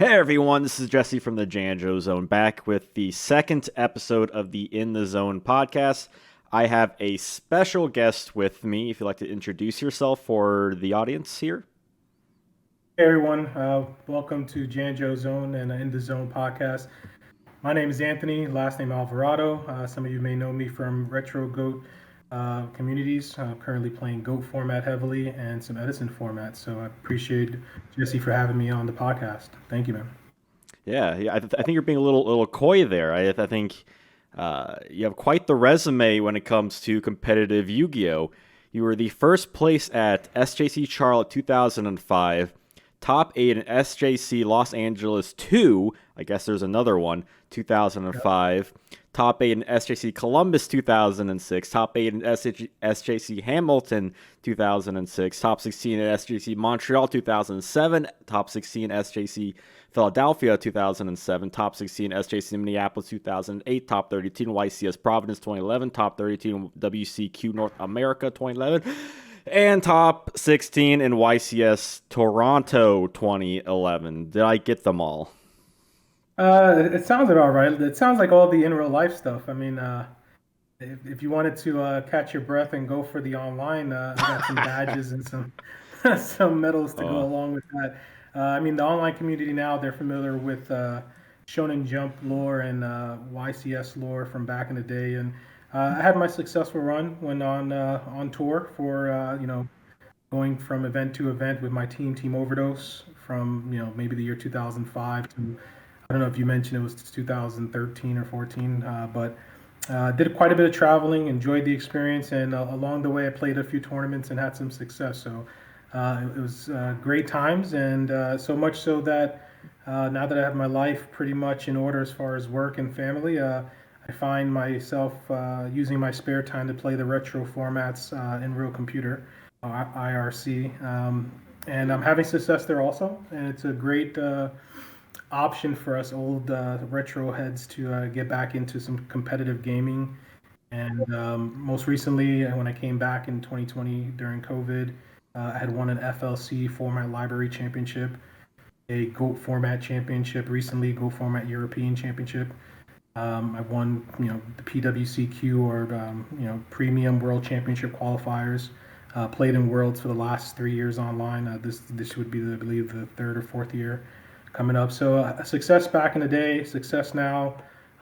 Hey everyone, this is Jesse from the Janjo Zone, back with the second episode of the In the Zone podcast. I have a special guest with me. If you'd like to introduce yourself for the audience here. Hey everyone, welcome to Janjo Zone and In the Zone podcast. My name is Anthony, last name Alvarado. Some of you may know me from Retro Goat communities. I'm currently playing Goat format heavily and some Edison format. So I appreciate Jesse for having me on the podcast. Thank you, man. I think you're being a little coy there. I think you have quite the resume when it comes to competitive Yu-Gi-Oh. You were the first place at SJC Charlotte 2005, top 8 in SJC Los Angeles 2, I guess there's another one, Yeah. 2005, top 8 in SJC Columbus 2006, top 8 in SJC Hamilton 2006, top 16 in SJC Montreal 2007, top 16 SJC Philadelphia 2007, top 16 SJC Minneapolis 2008, top 32 in YCS Providence 2011, top 32 in WCQ North America 2011, and top 16 in YCS Toronto 2011. Did I get them all? It sounds about right. It sounds like all the in real life stuff. I mean, if you wanted to catch your breath and go for the online, I got some badges and some some medals to go Uh, along with that. I mean, the online community now they're familiar with Shonen Jump lore and YCS lore from back in the day, and I had my successful run when on tour for going from event to event with my team, Team Overdose, from maybe the year 2005 to I don't know if you mentioned it was 2013 or 14, but did quite a bit of traveling, enjoyed the experience, and along the way I played a few tournaments and had some success. So it was great times, and so much so that now that I have my life pretty much in order as far as work and family, I find myself using my spare time to play the retro formats in real computer, IRC, and I'm having success there also, and it's a great option for us old retro heads to get back into some competitive gaming. And most recently, when I came back in 2020 during COVID, I had won an FLC Format Library Championship, a GOAT Format Championship, recently GOAT Format European Championship. I won, the PWCQ or Premium World Championship qualifiers. Played in Worlds for the last 3 years online. This would be, I believe, the third or fourth year coming up. So success back in the day, success now.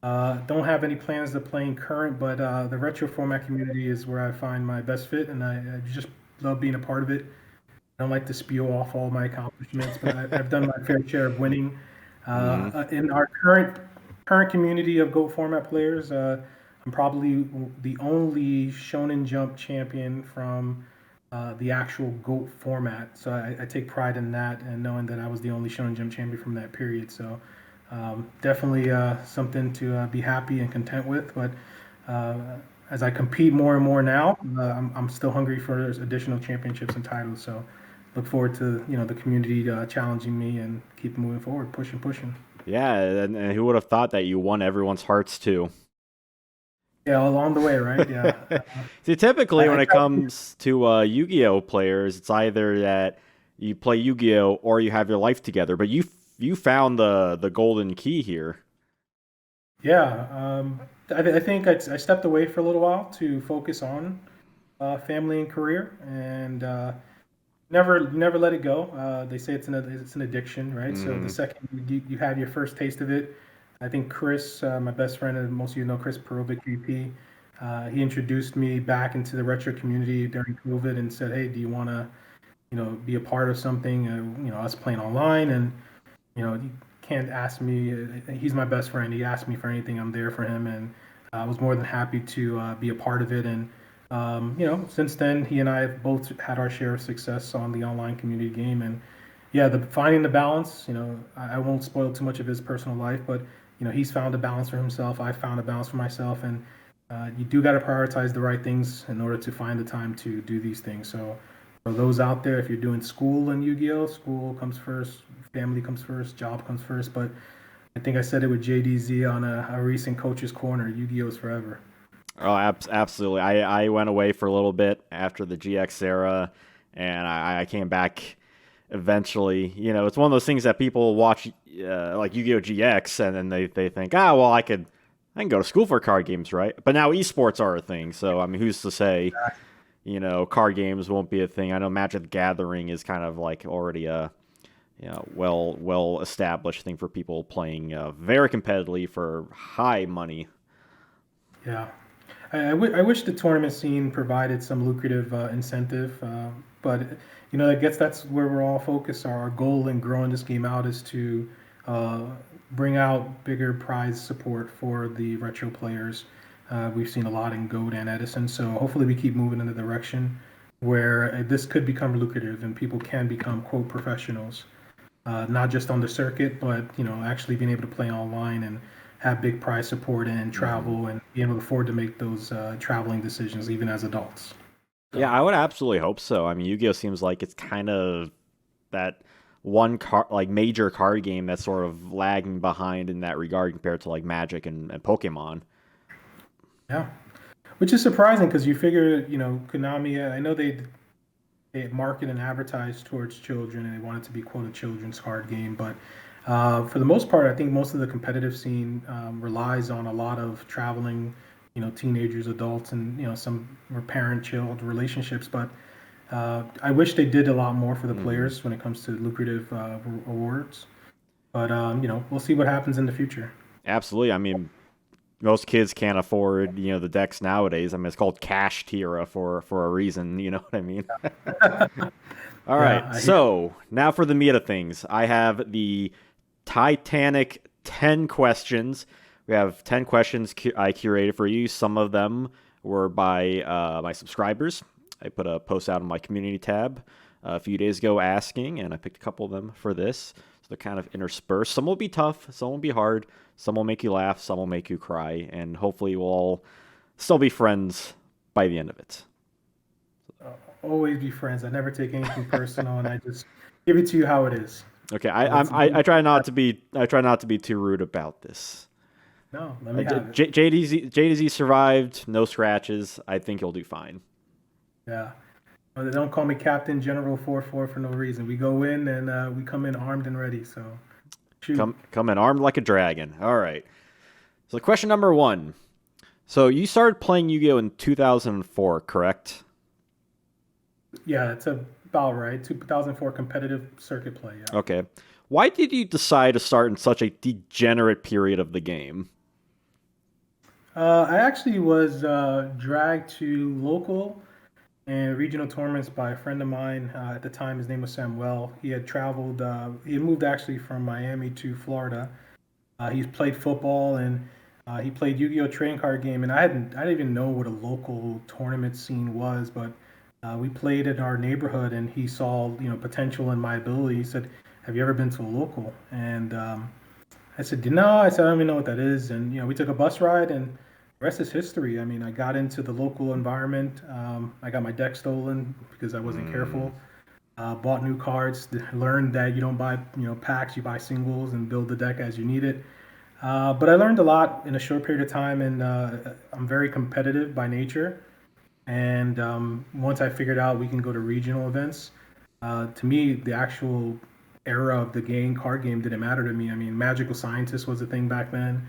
Don't have any plans to playing current, but the retro format community is where I find my best fit, and I just love being a part of it. I don't like to spew off all my accomplishments, but I've done my fair share of winning. mhm. In our current community of Go format players, I'm probably the only Shonen Jump champion from the actual GOAT format. So I take pride in that and knowing that I was the only Shonen Jump champion from that period. So definitely something to be happy and content with. But uh, as I compete more and more now, I'm still hungry for additional championships and titles. So look forward to the community challenging me and keep moving forward, pushing. Yeah, and who would have thought that you won everyone's hearts too? Yeah, along the way, right? Yeah, See, typically I when it try. comes to Yu-Gi-Oh players, it's either that you play Yu-Gi-Oh or you have your life together. But you found the golden key here. Yeah, I think I stepped away for a little while to focus on family and career, and never let it go. They say it's an addiction, right? So the Hmm. second you have your first taste of it, I think Chris, my best friend, and most of you know Chris Perovic, VP, he introduced me back into the retro community during COVID and said, "Hey, do you want to, be a part of something? Us playing online, and you can't ask me. He's my best friend. He asked me for anything. I'm there for him, and I was more than happy to be a part of it. And since then, he and I have both had our share of success on the online community game. And yeah, the finding the balance. I won't spoil too much of his personal life, but he's found a balance for himself. I found a balance for myself, and you do got to prioritize the right things in order to find the time to do these things. So for those out there, if you're doing school in Yu-Gi-Oh, school comes first, family comes first, job comes first. But I think I said it with JDZ on a recent Coach's Corner. Yu-Gi-Oh is forever. Oh, absolutely. I went away for a little bit after the GX era, and I came back eventually. You know, it's one of those things that people watch. like Yu-Gi-Oh GX, and then they think, well, I can go to school for card games, right? But now esports are a thing, so I mean, who's to say, card games won't be a thing? I know Magic the Gathering is kind of like already a well established thing for people playing very competitively for high money. Yeah. I wish the tournament scene provided some lucrative incentive, but I guess that's where we're all focused. Our goal in growing this game out is to uh, bring out bigger prize support for the retro players. We've seen a lot in Goat and Edison, so hopefully we keep moving in the direction where this could become lucrative and people can become quote professionals, not just on the circuit, but actually being able to play online and have big prize support and Hmm. travel and be able to afford to make those traveling decisions even as adults. Yeah, So I would absolutely hope so. I mean, Yu-Gi-Oh seems like it's kind of that one card like major card game that's sort of lagging behind in that regard compared to like Magic and Pokemon. yeah, which is surprising because you figure Konami. I know they market and advertise towards children and they want it to be quote a children's card game, but for the most part, I think most of the competitive scene relies on a lot of traveling, teenagers, adults, and some parent-child relationships. But I wish they did a lot more for the Hmm. players when it comes to lucrative awards. But we'll see what happens in the future. Absolutely. I mean, most kids can't afford the decks nowadays. I mean, it's called cash tira for a reason. You know what I mean? All Yeah, right. I hear. So now for the meat of things, I have the Titanic 10 questions. We have 10 questions I curated for you. Some of them were by my subscribers. I put a post out on my community tab a few days ago asking, and I picked a couple of them for this. So they're kind of interspersed. Some will be tough, some will be hard, some will make you laugh, some will make you cry, and hopefully we'll all still be friends by the end of it. Always be friends. I never take anything personal, and I just give it to you how it is. Okay, Let's I try not to be too rude about this. no, let me have it. JDZ survived, no scratches. I think he'll do fine. Yeah. They don't call me Captain General 4-4 for no reason. We go in and we come in armed and ready. So shoot. Come in armed like a dragon. All right. So question number one. So you started playing Yu-Gi-Oh in 2004, correct? Yeah, that's about right. 2004 competitive circuit play. Yeah. Okay. Why did you decide to start in such a degenerate period of the game? I actually was dragged to local and regional tournaments by a friend of mine. At the time, his name was Samuel. He had traveled, he had moved actually from Miami to Florida. He's played football and he played Yu-Gi-Oh trading card game. And I didn't even know what a local tournament scene was, but we played in our neighborhood, and he saw potential in my ability. He said, "Have you ever been to a local?" And I said, "No." I said, "I don't even know what that is." And we took a bus ride, and the rest is history. I mean, I got into the local environment. I got my deck stolen because I wasn't Hmm. careful. Bought new cards. Learned that you don't buy packs, you buy singles and build the deck as you need it. But I learned a lot in a short period of time, and I'm very competitive by nature. And once I figured out we can go to regional events, to me, the actual era of the game, card game, didn't matter to me. I mean, Magical Scientist was a thing back then.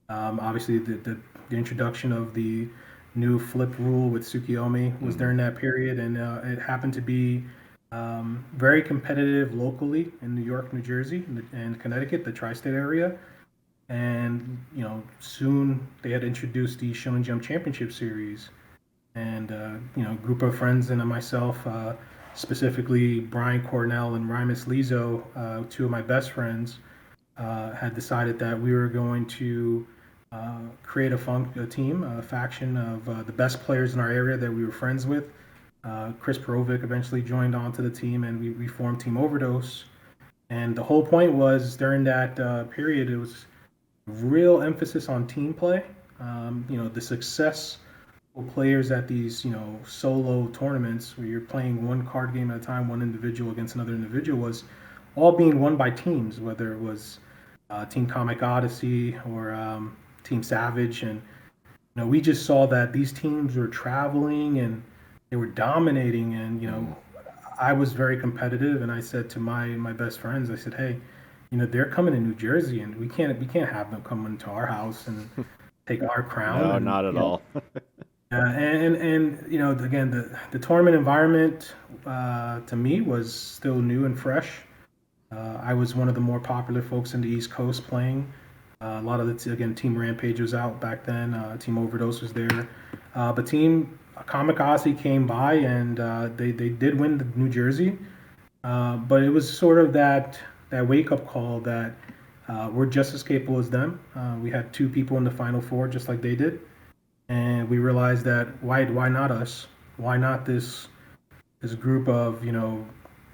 Obviously, the introduction of the new flip rule with Tsukiyomi was Hmm. during that period, and it happened to be very competitive locally in New York, New Jersey, and Connecticut, the tri-state area. And soon they had introduced the Shonen Jump Championship Series, and a group of friends and myself, specifically Brian Cornell and Rymus Lizo, two of my best friends, had decided that we were going to create a team, a faction of the best players in our area that we were friends with. Chris Perovic eventually joined onto the team, and we formed Team Overdose. And the whole point was during that period, it was real emphasis on team play. The success players at these, solo tournaments where you're playing one card game at a time, one individual against another individual, was all being won by teams, whether it was Team Comic Odyssey or Team Savage. And, we just saw that these teams were traveling and they were dominating. And, Hmm. I was very competitive. And I said to my best friends, I said, hey, they're coming to New Jersey, and we can't have them come into our house and take our crown. No, And not at all. again, the tournament environment to me was still new and fresh. I was one of the more popular folks in the East Coast playing. A lot of again, Team Rampage was out back then. Team Overdose was there, but Team Kamikaze came by, and they did win the New Jersey. But it was sort of that wake up call that we're just as capable as them. We had two people in the Final Four, just like they did, and we realized that why not us? Why not this group of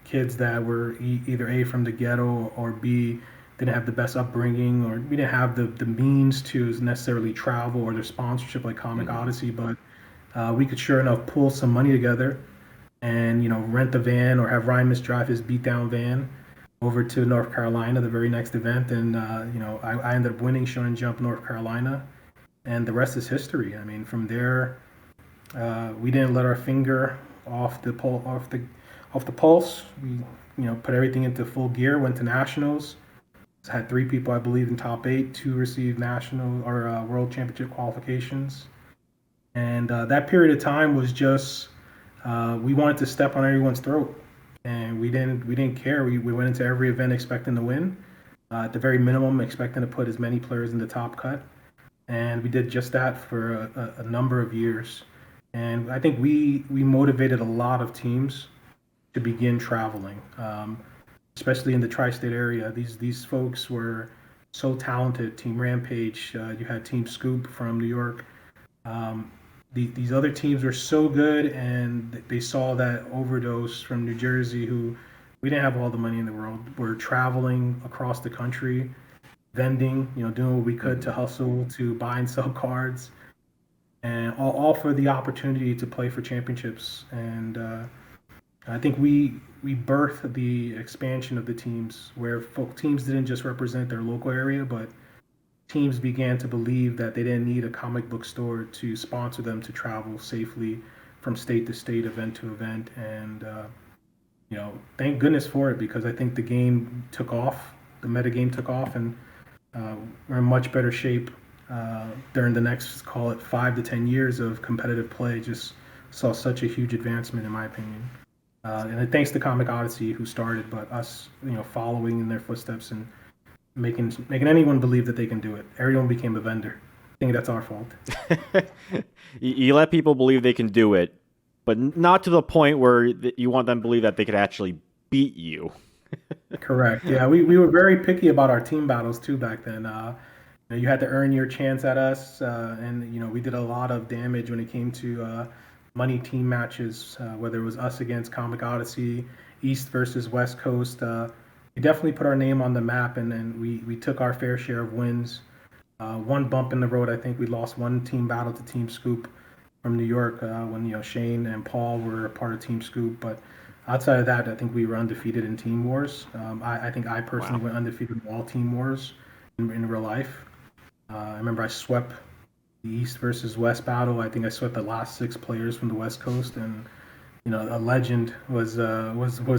kids that were either A, from the ghetto, or B, didn't have the best upbringing, or we didn't have the means to necessarily travel or their sponsorship like Comic Hmm. Odyssey, but we could sure enough pull some money together and rent a van or have Ryan drive his beat down van over to North Carolina the very next event. And I ended up winning Shonen Jump North Carolina, and the rest is history. I mean, from there, we didn't let our finger off the pulse. We put everything into full gear. Went to nationals. Had three people, I believe, in top eight. Two received national or world championship qualifications. And that period of time was just we wanted to step on everyone's throat, and we didn't care. We went into every event expecting to win. At the very minimum, expecting to put as many players in the top cut, and we did just that for a number of years. And I think we motivated a lot of teams to begin traveling, especially in the tri-state area. These folks were so talented. Team Rampage, you had Team Scoop from New York. Um, these other teams were so good, and they saw that Overdose from New Jersey, who we didn't have all the money in the world, were traveling across the country, vending, doing what we could to Hmm. hustle to buy and sell cards, and all for the opportunity to play for championships. And I think we birthed the expansion of the teams, where teams didn't just represent their local area, but teams began to believe that they didn't need a comic book store to sponsor them to travel safely from state to state, event to event. And thank goodness for it, because I think the game took off, the meta game took off, and we're in much better shape during the next, call it, 5 to 10 years of competitive play. Just saw such a huge advancement, in my opinion. And thanks to Comic Odyssey, who started, but us, following in their footsteps and making anyone believe that they can do it. Everyone became a vendor. I think that's our fault. You let people believe they can do it, but not to the point where you want them to believe that they could actually beat you. Correct. Yeah, we were very picky about our team battles too back then. You had to earn your chance at us, and we did a lot of damage when it came to money team matches, whether it was us against Comic Odyssey, East versus West Coast. We definitely put our name on the map, and then we took our fair share of wins. One bump in the road, I think we lost one team battle to Team Scoop from New York when Shane and Paul were a part of Team Scoop. But outside of that, I think we were undefeated in Team Wars. I think I personally Wow. went undefeated in all Team Wars in real life. I remember I swept the East versus West battle. I think I swept the last six players from the West Coast, and a legend was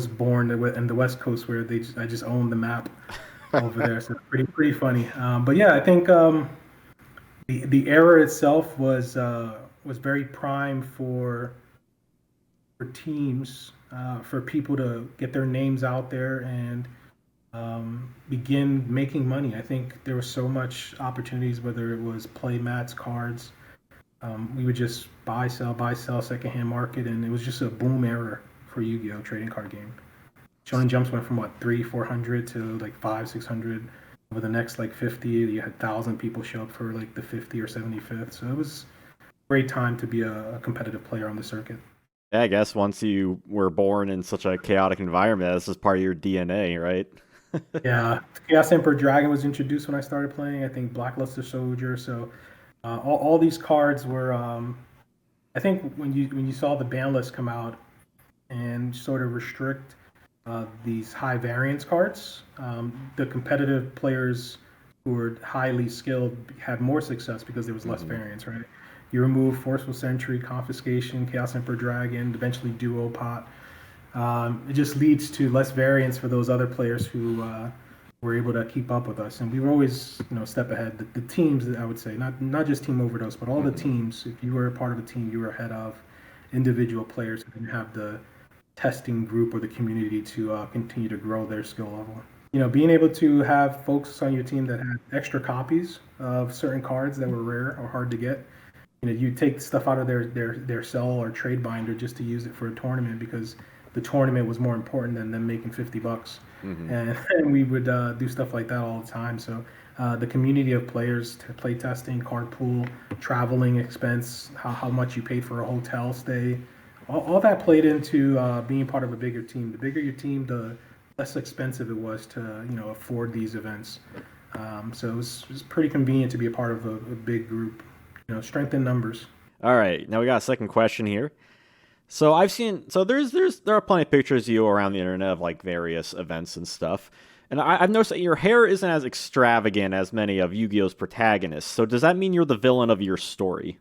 born in the West Coast, where I just owned the map over there. So pretty funny. But yeah, I think the era itself was very prime for teams, for people to get their names out there and begin making money. I think there was so much opportunities, whether it was play mats, cards. We would just buy, sell, secondhand market, and it was just a boom era for Yu-Gi-Oh trading card game. Shonen Jumps went from what 300-400 to like 500-600. Over the next like 50, you had 1,000 people show up for like the 50 or 75th. So it was a great time to be a competitive player on the circuit. Yeah, I guess once you were born in such a chaotic environment, this is part of your DNA, right? Yeah, Chaos Emperor Dragon was introduced when I started playing. I think Blackluster Soldier. So all these cards were. I think when you saw the ban list come out and sort of restrict these high variance cards, the competitive players who were highly skilled had more success because there was less Hmm. variance, right? You remove Forceful Sentry, Confiscation, Chaos Emperor Dragon, eventually Duo Pot. It just leads to less variance for those other players who were able to keep up with us, and we were always, a step ahead. The teams, I would say, not just Team Overdose, but all the Hmm. teams. If you were a part of a team, you were ahead of individual players who didn't have the testing group or the community to continue to grow their skill level. Being able to have folks on your team that had extra copies of certain cards that were rare or hard to get. You take stuff out of their sell or trade binder just to use it for a tournament because the tournament was more important than them making $50. Hmm. And we would do stuff like that all the time. So the community of players, play testing, card pool, traveling expense, how much you paid for a hotel stay, all that played into being part of a bigger team. The bigger your team, the less expensive it was to afford these events. So it was pretty convenient to be a part of a big group. Strength in numbers. All right, now we got a second question here. So I've seen there are plenty of pictures of you around the internet of like various events and stuff, and I've noticed that your hair isn't as extravagant as many of Yu-Gi-Oh's protagonists. So does that mean you're the villain of your story?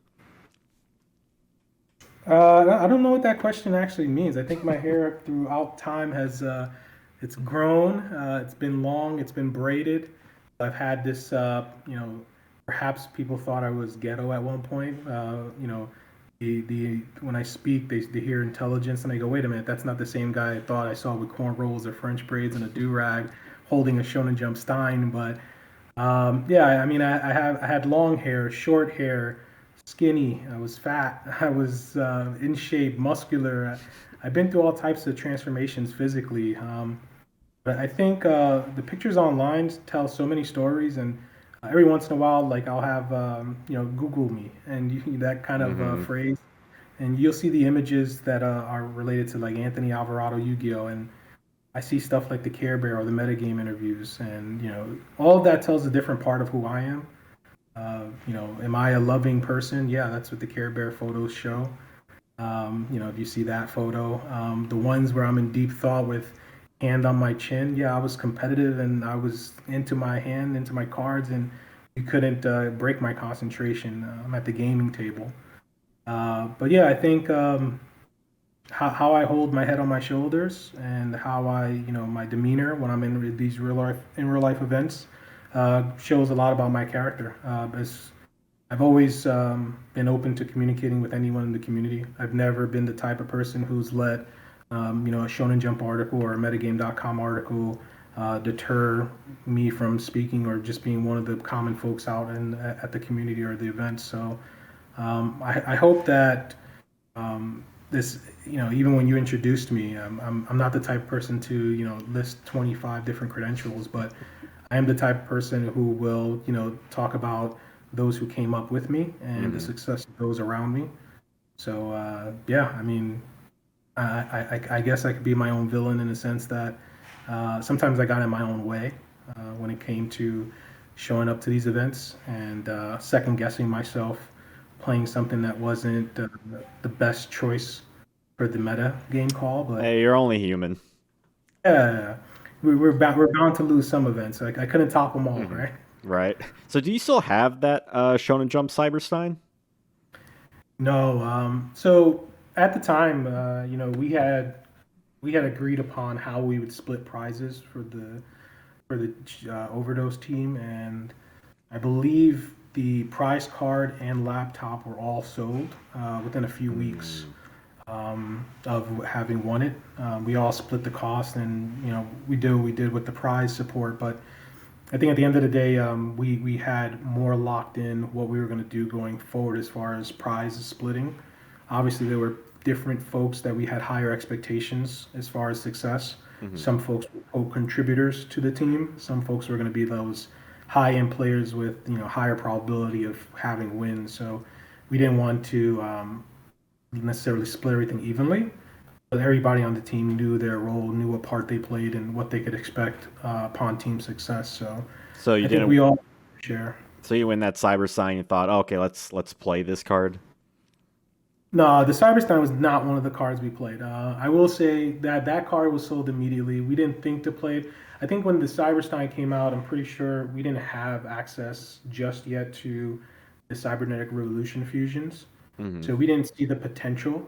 I don't know what that question actually means. I think my hair throughout time has it's grown. It's been long. It's been braided. I've had this. Perhaps people thought I was ghetto at one point. The when I speak, they hear intelligence and they go, "Wait a minute, that's not the same guy I thought I saw with cornrows or French braids and a do rag, holding a Shonen Jump Stein." But yeah, I mean, I had long hair, short hair, skinny. I was fat. I was in shape, muscular. I've been through all types of transformations physically. But I think the pictures online tell so many stories, and every once in a while, like I'll have Google me and that kind of Mm-hmm. phrase, and you'll see the images that are related to like Anthony Alvarado, Yugioh, and I see stuff like the Care Bear or the metagame interviews, and all of that tells a different part of who I am. Am I a loving person? Yeah, that's what the Care Bear photos show. If you see that photo, the ones where I'm in deep thought with hand on my chin, yeah, I was competitive and I was into my hand, into my cards, and you couldn't break my concentration. I'm at the gaming table. But yeah, I think how I hold my head on my shoulders and how my demeanor when I'm in these real life events shows a lot about my character. As I've always been open to communicating with anyone in the community. I've never been the type of person who's let a Shonen Jump article or a Metagame.com article deter me from speaking or just being one of the common folks out at the community or the events. So I hope that this, even when you introduced me, I'm not the type of person to, list 25 different credentials, but I am the type of person who will, talk about those who came up with me and the Mm-hmm. success of those around me. So, yeah, I mean, I guess I could be my own villain in the sense that sometimes I got in my own way when it came to showing up to these events and second guessing myself, playing something that wasn't the best choice for the meta game call. But Hey, you're only human. yeah, we're bound to lose some events. Like I couldn't top them all, Mm-hmm. right? Right. So do you still have that Shonen Jump Cyberstein? No. So at the time, we had agreed upon how we would split prizes for the overdose team, and I believe the prize card and laptop were all sold within a few weeks Mm. of having won it. We all split the cost, and we did what we did with the prize support. But I think at the end of the day, we had more locked in what we were going to do going forward as far as prize splitting. Obviously, there were different folks that we had higher expectations as far as success. Mm-hmm. Some folks were contributors to the team. Some folks were going to be those high end players with higher probability of having wins. So we didn't want to necessarily split everything evenly, but everybody on the team knew their role, knew what part they played, and what they could expect upon team success. So So you I think didn't. we all share. So you win that Cyberstein and thought, oh, okay, let's play this card. No, the Cyberstein was not one of the cards we played. I will say that that card was sold immediately. We didn't think to play it. I think when the Cyberstein came out, I'm pretty sure we didn't have access just yet to the Cybernetic Revolution fusions. Mm-hmm. So we didn't see the potential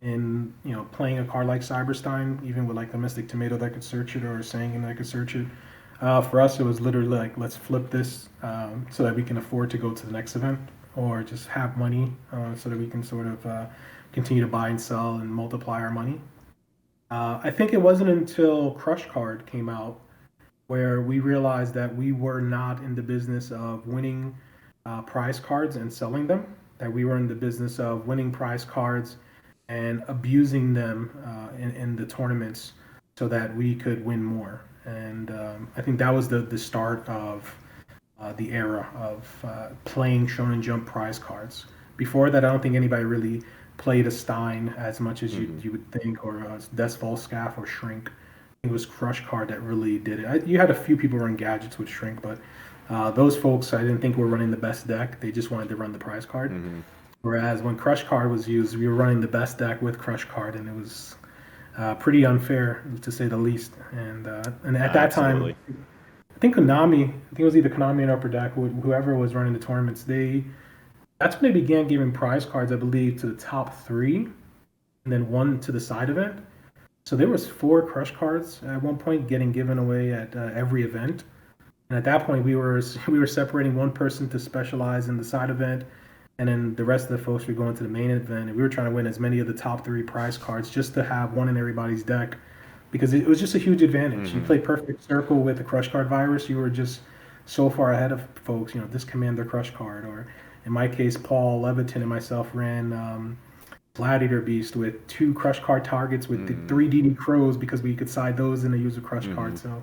in playing a card like Cyberstein, even with like the Mystic Tomato that could search it or a Sanguine that could search it. For us, it was literally like, let's flip this so that we can afford to go to the next event, or just have money so that we can sort of continue to buy and sell and multiply our money. I think it wasn't until Crush Card came out where we realized that we were not in the business of winning prize cards and selling them, that we were in the business of winning prize cards and abusing them in the tournaments so that we could win more. And I think that was the start of the era of playing Shonen Jump prize cards. Before that, I don't think anybody really played a Stein as much as Hmm. you would think, or a Des Volscaf or Shrink. It was Crush Card that really did it. You had a few people run gadgets with Shrink, but those folks I didn't think were running the best deck. They just wanted to run the prize card. Hmm. Whereas when Crush Card was used, we were running the best deck with Crush Card, and it was pretty unfair to say the least. And at that time, Absolutely. I think Konami, I think it was either Konami and Upper Deck, whoever was running the tournaments, they that's when they began giving prize cards, I believe, to the top three, and then one to the side event. So there was four Crush cards at one point getting given away at every event. And at that point, we were separating one person to specialize in the side event, and then the rest of the folks were going to the main event. And we were trying to win as many of the top three prize cards just to have one in everybody's deck, because it was just a huge advantage. You Hmm. played Perfect Circle with the Crush Card virus, you were just so far ahead of folks. You know, this Commander Crush Card, or in my case, Paul Leviton and myself ran Gladiator Beast with two Crush Card targets with the Hmm. three DD Crows because we could side those in and use a Crush Hmm. Card. So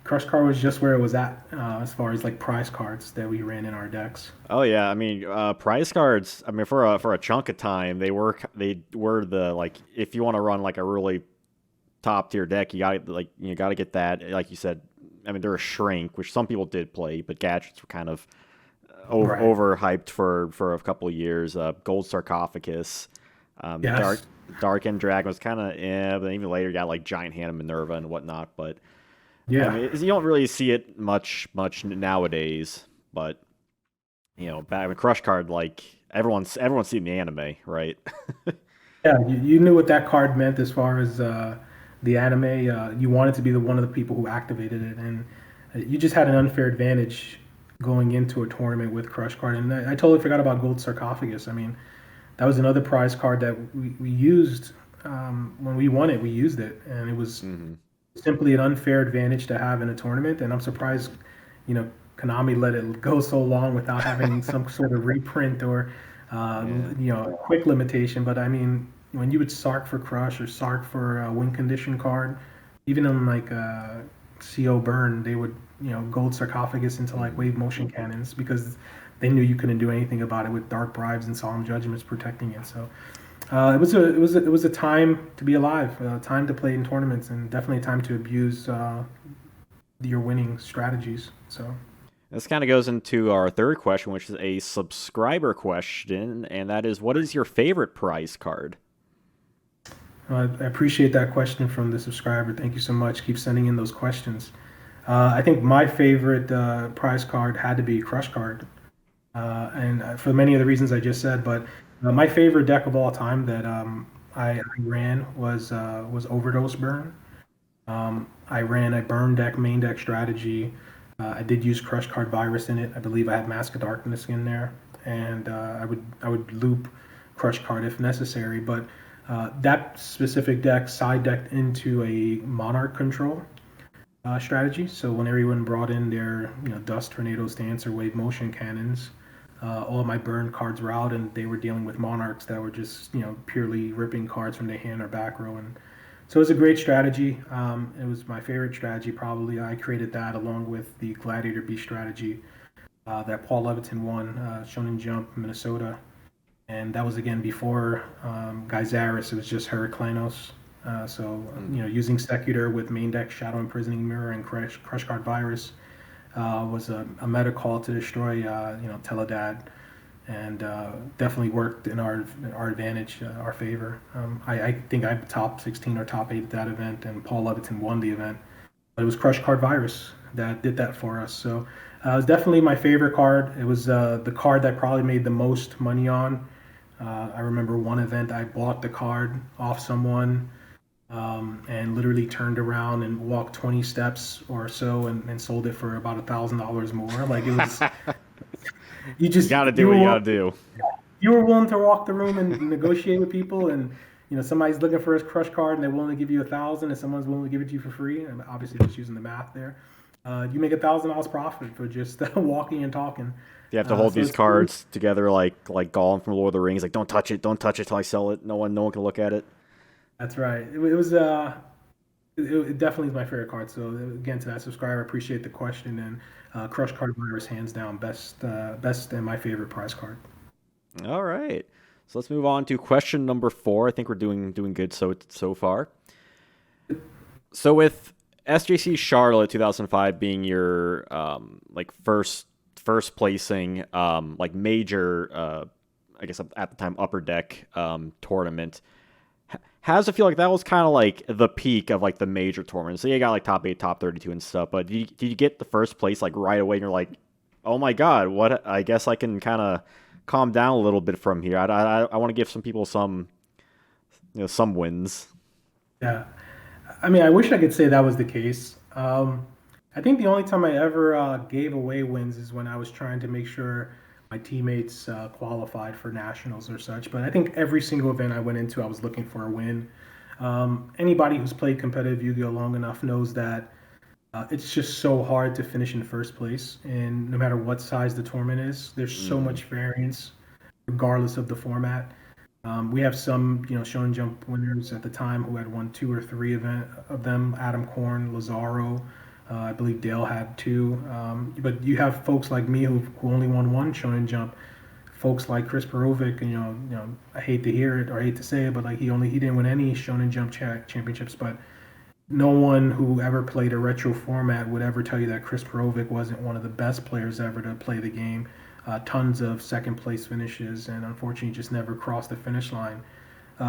Crush Card was just where it was at as far as like prize cards that we ran in our decks. Oh yeah, I mean, prize cards. I mean, for a chunk of time, they were the like if you want to run like a really top tier deck, you got to get that. Like you said, I mean, there was Shrink, which some people did play, but gadgets were kind of Right. overhyped for a couple of years. Gold Sarcophagus, Yes. Dark End Dragon was kind of but even later you got like Giant Hand of Minerva and whatnot. But I Yeah. mean, you don't really see it much nowadays. But back when Crush Card, like everyone's seen the anime, right? Yeah. You knew what that card meant as far as the anime. You wanted to be the one of the people who activated it, and you just had an unfair advantage going into a tournament with Crush Card. And I totally forgot about Gold Sarcophagus. I mean, that was another prize card that we used when we won it. We used it, and it was Hmm. simply an unfair advantage to have in a tournament. And I'm surprised, you know, Konami let it go so long without having some sort of reprint or, Yeah. a quick limitation. But I mean, when you would Sark for Crush or Sark for a win condition card, even in like CO Burn, they would, gold sarcophagus into like Hmm. wave motion cannons because they knew you couldn't do anything about it with dark bribes and solemn judgments protecting it. So it was a time to be alive, a time to play in tournaments, and definitely a time to abuse your winning strategies. So This kind of goes into our third question, which is a subscriber question, and that is, what is your favorite prize card? I appreciate that question from the subscriber. Thank you so much. Keep sending in those questions. I think my favorite prize card had to be Crush Card, and for many of the reasons I just said. But my favorite deck of all time that I ran was Overdose Burn. I ran a burn deck, main deck strategy. I did use Crush Card Virus in it. I believe I had Mask of Darkness in there, and I would loop Crush Card if necessary. But that specific deck side decked into a Monarch control strategy. So when everyone brought in their Dust Tornadoes to answer wave motion cannons, all of my burn cards were out, and they were dealing with Monarchs that were just purely ripping cards from their hand or back row. And so it was a great strategy. It was my favorite strategy, probably. I created that along with the Gladiator Beast strategy that Paul Leviton won, Shonen Jump, Minnesota. And that was again before Gyzaris. It was just Heraclanos. So, Hmm. using Secutor with main deck Shadow Imprisoning Mirror and Crush Guard Virus was a meta call to destroy, Teledad, and definitely worked in our advantage, our favor. I think I top 16 or top 8 at that event, and Paul Leviton won the event. But it was Crush Card Virus that did that for us. So it was definitely my favorite card. It was the card that I probably made the most money on. I remember one event I bought the card off someone. and literally turned around and walked 20 steps or so and sold it for about $1,000 more. Like it was, you You just got to do you what were you got willing, to do. you were willing to walk the room and negotiate with people, and somebody's looking for his crush card and they're willing to give you 1,000, and someone's willing to give it to you for free. And obviously, just using the math there, you make $1,000 profit for just walking and talking. You have to hold So these it's really, cards together like Gollum from Lord of the Rings. Like, don't touch it till I sell it. No one can look at it. that's right. It was it definitely is my favorite card. So again, to that subscriber, appreciate the question, and Crush Card Virus, hands down, best and my favorite prize card. All right. So let's move on to question number 4. I think we're doing good so far. So with SJC Charlotte 2005 being your like first placing like major I guess at the time upper deck tournament. How does it feel like that was kind of like the peak of like the major tournament? So you got like top 8, top 32 and stuff, but did you get the first place like right away and you're like, "Oh my god, what I guess I can kind of calm down a little bit from here. I want to give some people some some wins." Yeah, I mean, I wish I could say that was the case. I think the only time I ever gave away wins is when I was trying to make sure my teammates qualified for nationals or such. But I think every single event I went into, I was looking for a win. Anybody who's played competitive Yu-Gi-Oh long enough knows that it's just so hard to finish in first place, and no matter what size the tournament is, there's so Mm-hmm. much variance, regardless of the format. We have some, Shonen Jump winners at the time who had won two or three event of them. Adam Korn, Lazaro, I believe Dale had two. But you have folks like me who only won one Shonen Jump. Folks like Chris Perovic, and I hate to hear it or I hate to say it, but like he didn't win any Shonen Jump championships. But no one who ever played a retro format would ever tell you that Chris Perovic wasn't one of the best players ever to play the game. Tons of second place finishes, and unfortunately, just never crossed the finish line.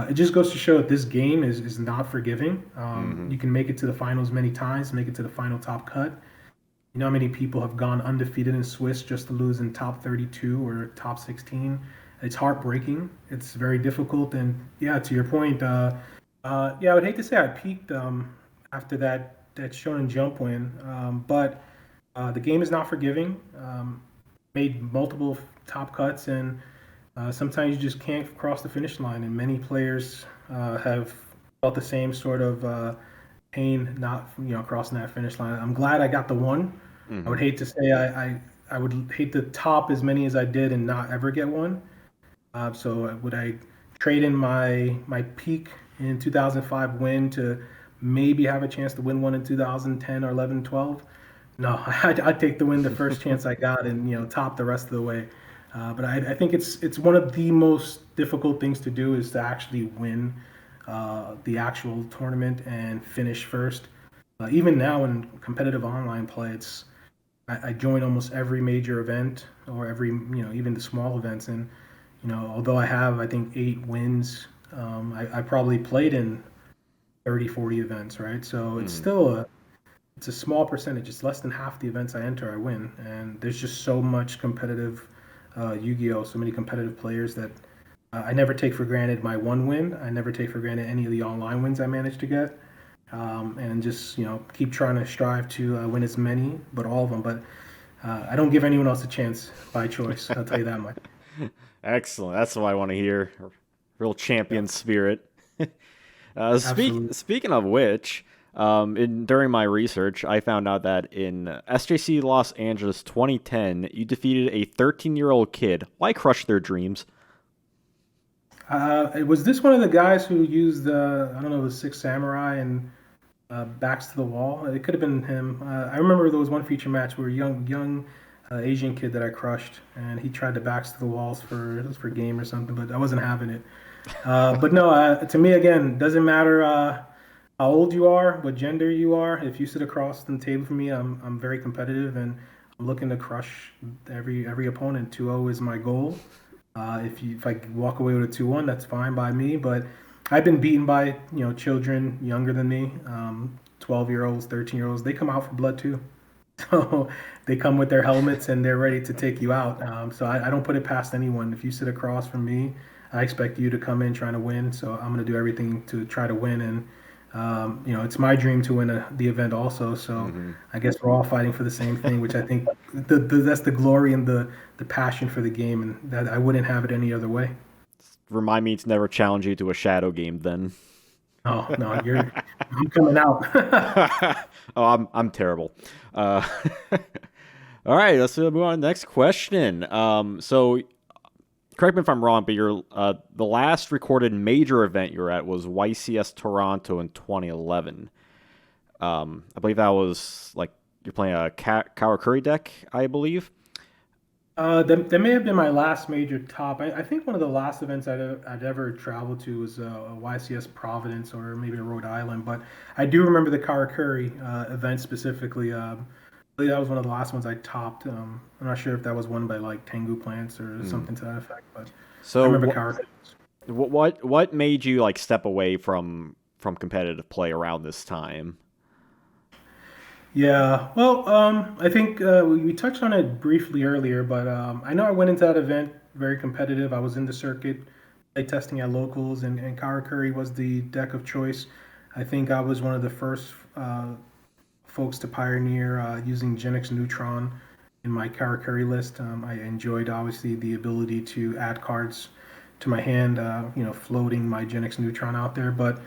It just goes to show that this game is not forgiving. Mm-hmm. You can make it to the finals many times, make it to the final top cut. You know how many people have gone undefeated in Swiss just to lose in top 32 or top 16? It's heartbreaking. It's very difficult. And yeah, to your point, yeah, I would hate to say I peaked after that Shonen Jump win, but the game is not forgiving. Made multiple top cuts, and sometimes you just can't cross the finish line. And many players have felt the same sort of pain not crossing that finish line. I'm glad I got the one. I Mm-hmm. would hate to say I would hate to top as many as I did and not ever get one. So would I trade in my peak in 2005 win to maybe have a chance to win one in 2010 or 11, 12? No, I'd take the win the first chance I got, and top the rest of the way. But I think it's one of the most difficult things to do is to actually win the actual tournament and finish first. Even now in competitive online play, I join almost every major event or every even the small events, and although I have I think 8 wins, I probably played in 30, 40 events, right? So it's Mm-hmm. still it's a small percentage. It's less than half the events I enter, I win. And there's just so much competitive Yu-Gi-Oh, so many competitive players that I never take for granted my one win. I never take for granted any of the online wins I managed to get. And just keep trying to strive to win as many, but all of them. But I don't give anyone else a chance by choice. I'll tell you that much. Excellent. That's what I want to hear. Real Yeah, champion spirit. absolutely. Speaking of which, during my research, I found out that in SJC Los Angeles 2010, you defeated a 13-year-old kid. Why crush their dreams? Was this one of the guys who used I don't know the Six Samurai and backs to the wall? It could have been him. I remember there was one feature match where a young Asian kid that I crushed, and he tried to backs to the walls for it was for game or something, but I wasn't having it. But no, to me again, doesn't matter how old you are, what gender you are. If you sit across the table from me, I'm very competitive and I'm looking to crush every opponent. 2-0 is my goal. If I walk away with a 2-1, that's fine by me. But I've been beaten by children younger than me, 12-year-olds, 13-year-olds. They come out for blood too. So they come with their helmets and they're ready to take you out. So I don't put it past anyone. If you sit across from me, I expect you to come in trying to win. So I'm going to do everything to try to win. And It's my dream to win the event also. So Hmm. I guess we're all fighting for the same thing, which I think that's the glory and the passion for the game, and that I wouldn't have it any other way. Remind me to never challenge you to a shadow game then. Oh no, I'm coming out. Oh, I'm terrible. Uh, all right, let's move on to the next question. So correct me if I'm wrong, but the last recorded major event you were at was YCS Toronto in 2011. I believe that was like you're playing a Karakuri deck, I believe. That may have been my last major top. I think one of the last events I'd ever traveled to was a YCS Providence or maybe a Rhode Island. But I do remember the Karakuri event specifically. I believe that was one of the last ones I topped. I'm not sure if that was won by like Tengu Plants or Mm. something to that effect, but I So remember Karakuri. what made you like step away from competitive play around this time? Yeah, well, I think we touched on it briefly earlier, but I know I went into that event very competitive. I was in the circuit, play testing at locals, and Karakuri was the deck of choice. I think I was one of the first folks to pioneer using Genix Neutron in my Karakuri list. I enjoyed obviously the ability to add cards to my hand, floating my Genix Neutron out there. But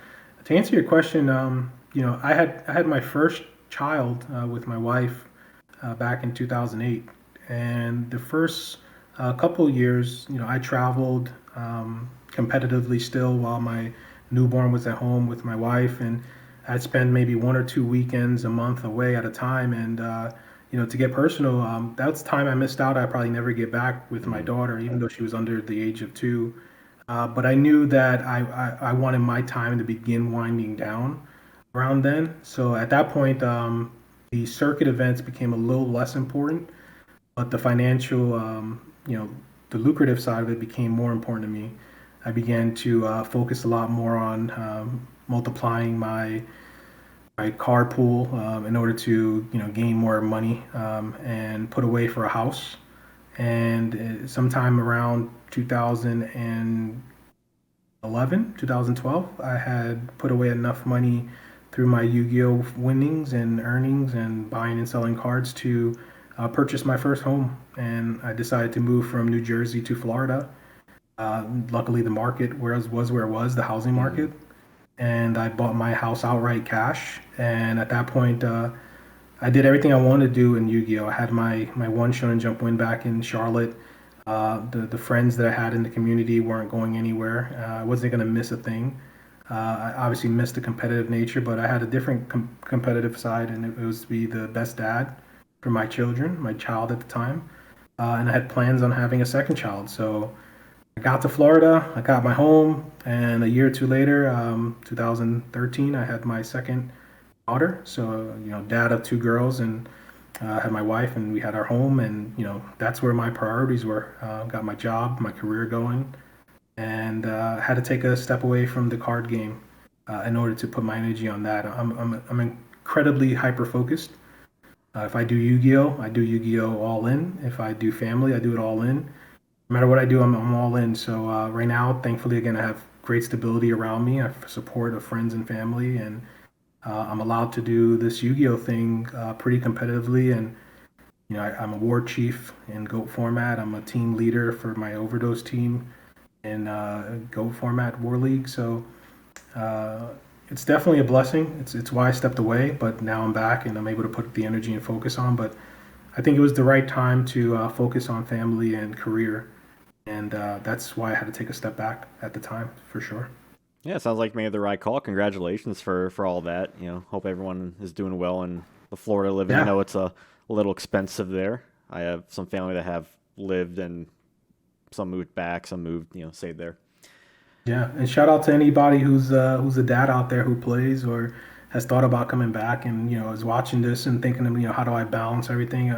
to answer your question, I had my first child with my wife back in 2008, and the first couple of years, I traveled competitively still while my newborn was at home with my wife, and I'd spend maybe 1 or 2 weekends a month away at a time, and to get personal, that's time I missed out. I probably never get back with my Mm. daughter, even though she was under the age of 2. But I knew that I wanted my time to begin winding down around then. So at that point, the circuit events became a little less important, but the financial, the lucrative side of it became more important to me. I began to focus a lot more on multiplying my car pool in order to gain more money and put away for a house. And sometime around 2011, 2012, I had put away enough money through my Yu-Gi-Oh winnings and earnings and buying and selling cards to purchase my first home. And I decided to move from New Jersey to Florida. Luckily, the market was where it was, the housing Mm. market, and I bought my house outright cash. And at that point, I did everything I wanted to do in Yu-Gi-Oh. I had my one Shonen Jump win back in Charlotte. The friends that I had in the community weren't going anywhere. I wasn't going to miss a thing. I obviously missed the competitive nature, but I had a different competitive side, and it was to be the best dad for my children, my child at the time. And I had plans on having a second child. So I got to Florida, I got my home, and a year or two later, 2013, I had my second daughter. So, dad of 2 girls, and had my wife, and we had our home, and that's where my priorities were. Got my job, my career going, and had to take a step away from the card game in order to put my energy on that. I'm incredibly hyper focused. If I do Yu-Gi-Oh, I do Yu-Gi-Oh all in. If I do family, I do it all in. No matter what I do, I'm all in. So right now, thankfully, again, I have great stability around me. I have support of friends and family, and I'm allowed to do this Yu-Gi-Oh thing pretty competitively. And I'm a war chief in GOAT format. I'm a team leader for my Overdose team in GOAT format War League. So uh, it's definitely a blessing. It's why I stepped away, but now I'm back and I'm able to put the energy and focus on. But I think it was the right time to focus on family and career, and that's why I had to take a step back at the time for sure. Yeah, it sounds like you made the right call. Congratulations for all that. Hope everyone is doing well in the Florida living. I Yeah, know it's a little expensive there. I have some family that have lived and some moved back, some moved, stayed there. yeah, and shout out to anybody who's a dad out there who plays or has thought about coming back and is watching this and thinking of how do I balance everything.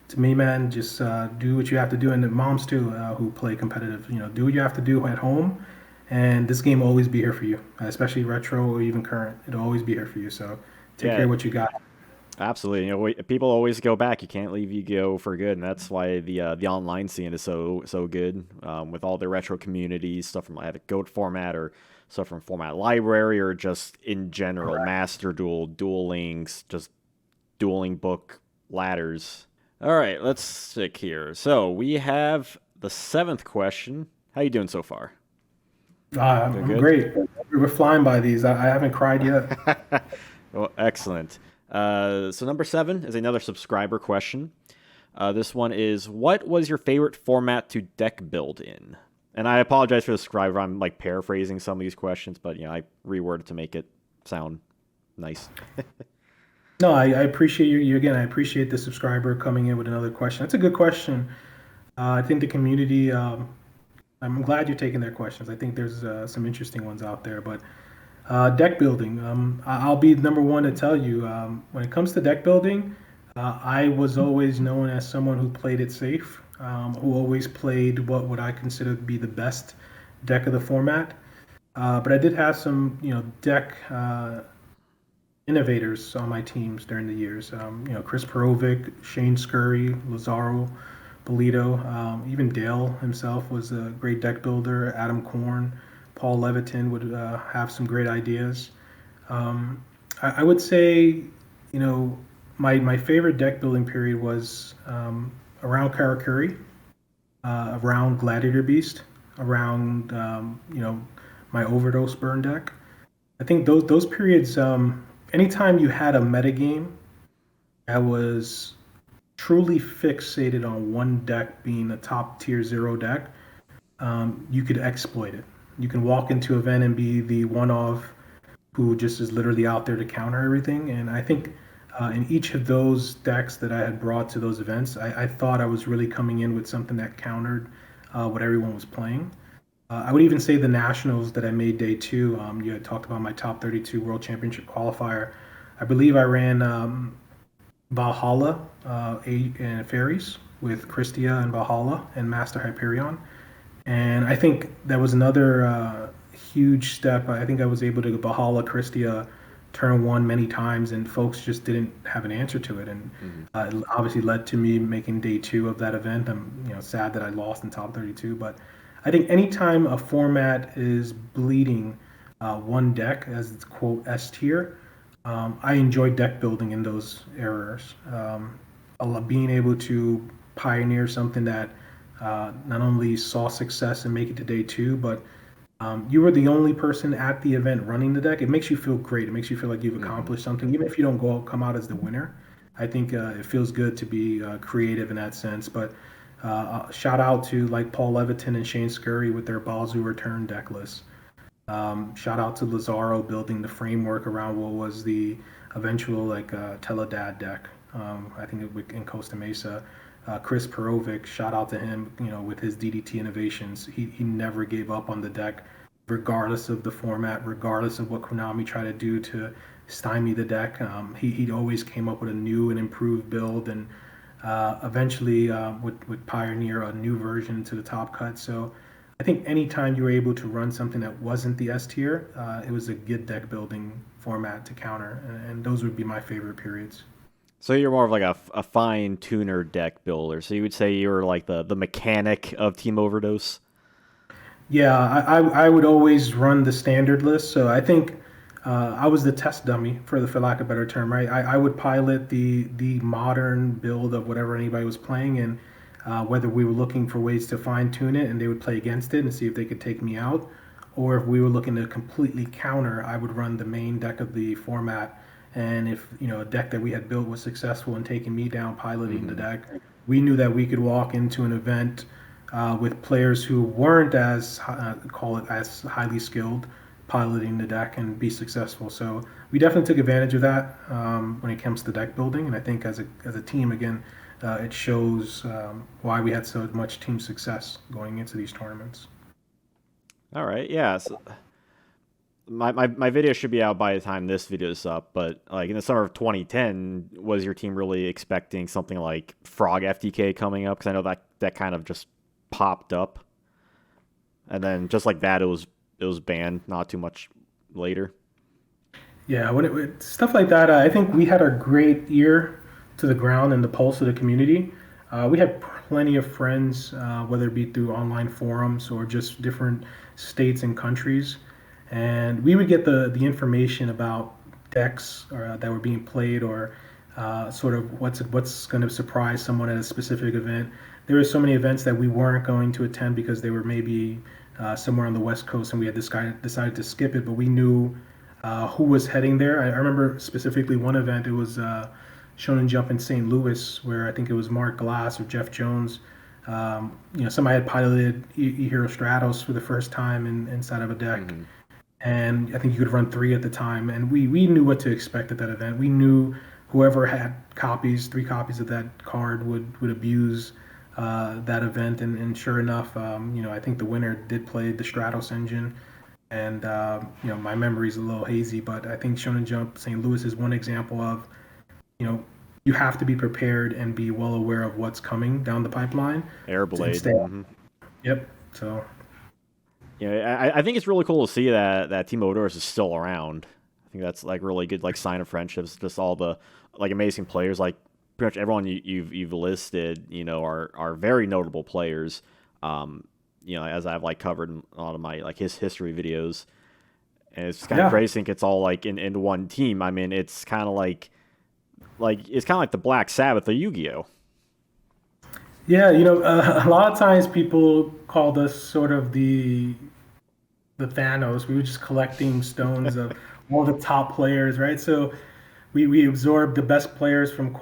To me, man, just do what you have to do, and the moms too who play competitive. Do what you have to do at home, and this game will always be here for you, especially retro or even current. It'll always be here for you. So take care Yeah, of what you got. absolutely. People always go back. You can't leave Yu-Gi-Oh for good, and that's why the online scene is so good with all the retro communities, stuff from like a GOAT format or stuff from Format Library, or just in general, Correct. Master Duel, Duel Links, just dueling book ladders? All right, let's stick here. So we have the seventh question. How you doing so far? Doing I'm good? great. We're flying by these. I haven't cried yet. Well, excellent. So number seven is another subscriber question. This one is, what was your favorite format to deck build in? And I apologize for the subscriber. I'm like paraphrasing some of these questions, but I reworded to make it sound nice. No, I appreciate you again. I appreciate the subscriber coming in with another question. That's a good question. I think the community. I'm glad you're taking their questions. I think there's some interesting ones out there. But deck building. I'll be number one to tell you. When it comes to deck building, I was always known as someone who played it safe, who always played what would I consider to be the best deck of the format. But I did have some, deck innovators on my teams during the years. Chris Perovic, Shane Scurry, Lazaro, Bolito, even Dale himself was a great deck builder. Adam Korn, Paul Leviton would have some great ideas. I would say, you know, my favorite deck building period was around Karakuri, around Gladiator Beast, around my Overdose Burn deck. I think those periods. Anytime you had a metagame that was truly fixated on one deck being a top tier zero deck, you could exploit it. You can walk into an event and be the one of who just is literally out there to counter everything. And I think in each of those decks that I had brought to those events, I thought I was really coming in with something that countered what everyone was playing. I would even say the nationals that I made day two. You had talked about my top 32 World Championship qualifier. I believe I ran Valhalla and Fairies with Christia and Valhalla and Master Hyperion. And I think that was another huge step. I think I was able to Valhalla Christia turn one many times, and folks just didn't have an answer to it. And it obviously led to me making day two of that event. I'm sad that I lost in top 32, but I think anytime a format is bleeding one deck as it's quote S tier, I enjoy deck building in those errors. Being able to pioneer something that not only saw success and make it to day two, but you were the only person at the event running the deck. It makes you feel great. It makes you feel like you've accomplished something, even if you don't come out as the winner. I think it feels good to be creative in that sense. But shout out to like Paul Leviton and Shane Scurry with their Balzu Return deck list. Shout out to Lazaro building the framework around what was the eventual like Teledad deck. I think in Costa Mesa. Chris Perovic, shout out to him, with his DDT innovations. He never gave up on the deck, regardless of the format, regardless of what Konami tried to do to stymie the deck. He always came up with a new and improved build, and eventually would pioneer a new version to the top cut. So I think anytime you were able to run something that wasn't the S tier, it was a good deck building format to counter, and those would be my favorite periods. So you're more of like a fine tuner deck builder. So you would say you're like the mechanic of Team Overdose. Yeah, I would always run the standard list. So I think I was the test dummy for lack of a better term, right? I would pilot the modern build of whatever anybody was playing, and whether we were looking for ways to fine tune it and they would play against it and see if they could take me out, or if we were looking to completely counter, I would run the main deck of the format. And if a deck that we had built was successful in taking me down, piloting the deck, we knew that we could walk into an event with players who weren't as call it as highly skilled piloting the deck and be successful. So we definitely took advantage of that when it comes to deck building. And I think as a team, again, it shows why we had so much team success going into these tournaments. All right, yeah. So my video should be out by the time this video is up, but like in the summer of 2010, was your team really expecting something like Frog FTK coming up? Because I know that kind of just popped up, and then just like that, it was banned not too much later. Yeah, stuff like that, I think we had a great ear to the ground and the pulse of the community. We had plenty of friends, whether it be through online forums or just different states and countries. and we would get the information about decks or that were being played, or sort of what's going to surprise someone at a specific event. There were so many events that we weren't going to attend because they were maybe somewhere on the West Coast, and we had decided to skip it. But we knew who was heading there. I remember specifically one event. It was Shonen Jump in St. Louis, where I think it was Mark Glass or Jeff Jones. Somebody had piloted Hero Stratos for the first time inside of a deck, Hmm. and I think you could run three at the time. And we knew what to expect at that event. We knew whoever had three copies of that card would abuse that event. And sure enough, I think the winner did play the Stratos engine. And my memory's a little hazy, but I think Shonen Jump St. Louis is one example of, you know, you have to be prepared and be well aware of what's coming down the pipeline and Airblade. stay. Hmm. Yep. So I think it's really cool to see that Team Odorous is still around. I think that's like really good, like sign of friendships. Just all the like amazing players, like pretty much everyone you've listed, are very notable players. Um, as I've like covered in a lot of my like his history videos, and it's kind of yeah, crazy. I think it's all like in one team. I mean, it's kind of like it's kind of like the Black Sabbath of Yu-Gi-Oh. yeah. A lot of times people called us sort of the Thanos. We were just collecting stones of all the top players, right? So we absorbed the best players from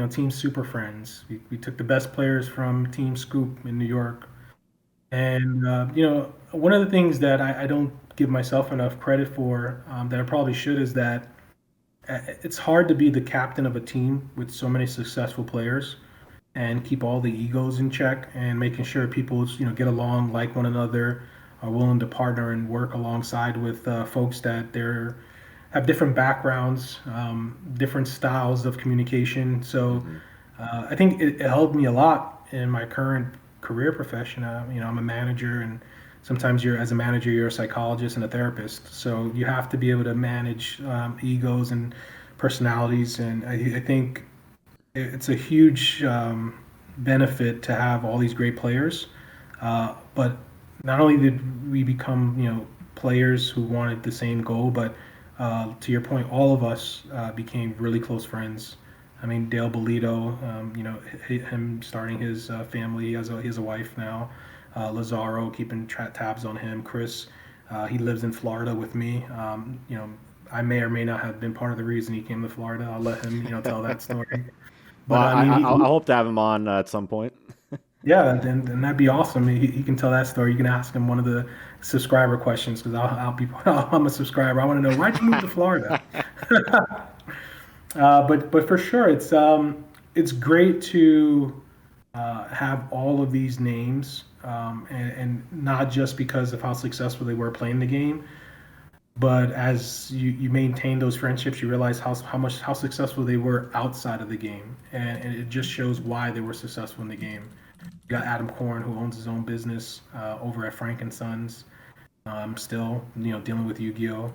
Team Super Friends. We took the best players from Team Scoop in New York. And one of the things that I don't give myself enough credit for, that I probably should, is that it's hard to be the captain of a team with so many successful players and keep all the egos in check, and making sure people get along, like one another, are willing to partner and work alongside with folks that they're have different backgrounds, different styles of communication. So Hmm. I think it helped me a lot in my current career profession. I'm a manager, and sometimes as a manager, you're a psychologist and a therapist. So you have to be able to manage egos and personalities. And I think it's a huge benefit to have all these great players. But not only did we become, players who wanted the same goal, but to your point, all of us became really close friends. I mean, Dale Bolito, him starting his family, he has a wife now. Lazaro, keeping tabs on him. Chris, he lives in Florida with me. I may or may not have been part of the reason he came to Florida. I'll let him, tell that story. Well, But I mean, I hope to have him on at some point. yeah, then that'd be awesome. He can tell that story. You can ask him one of the subscriber questions, because I'll be I'm a subscriber. I want to know, why'd you move to Florida. But for sure, it's great to have all of these names, and not just because of how successful they were playing the game, but as you maintain those friendships, you realize how successful they were outside of the game, and it just shows why they were successful in the game. You got Adam Korn, who owns his own business over at Frank and Sons, still dealing with Yu-Gi-Oh.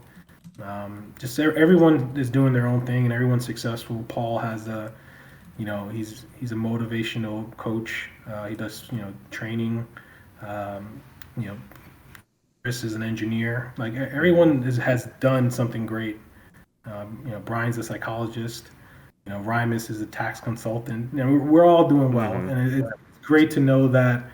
Just everyone is doing their own thing, and everyone's successful. Paul has he's a motivational coach. He does training. Um, you know, Chris is an engineer. Like Hmm. everyone has done something great. Brian's a psychologist. Rymus is a tax consultant. We're all doing well, Hmm. and it's great to know that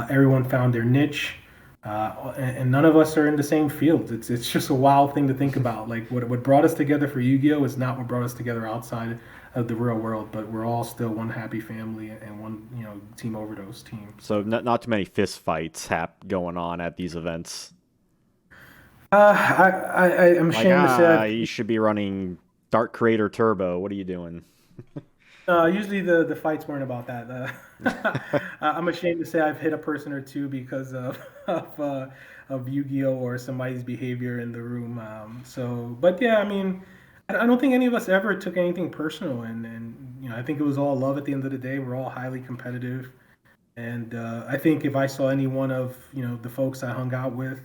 everyone found their niche, and none of us are in the same field. It's just a wild thing to think about. Like what brought us together for Yu-Gi-Oh is not what brought us together outside of the real world, but we're all still one happy family and one Team Overdose team. So not too many fist fights going on at these events. I'm Like, ashamed to say you should be running Dark Creator Turbo. What are you doing? usually the fights weren't about that. I'm ashamed to say I've hit a person or two because of of Yu-Gi-Oh or somebody's behavior in the room. But yeah, I mean, I don't think any of us ever took anything personal, and I think it was all love at the end of the day. We're all highly competitive, and I think if I saw any one of the folks I hung out with,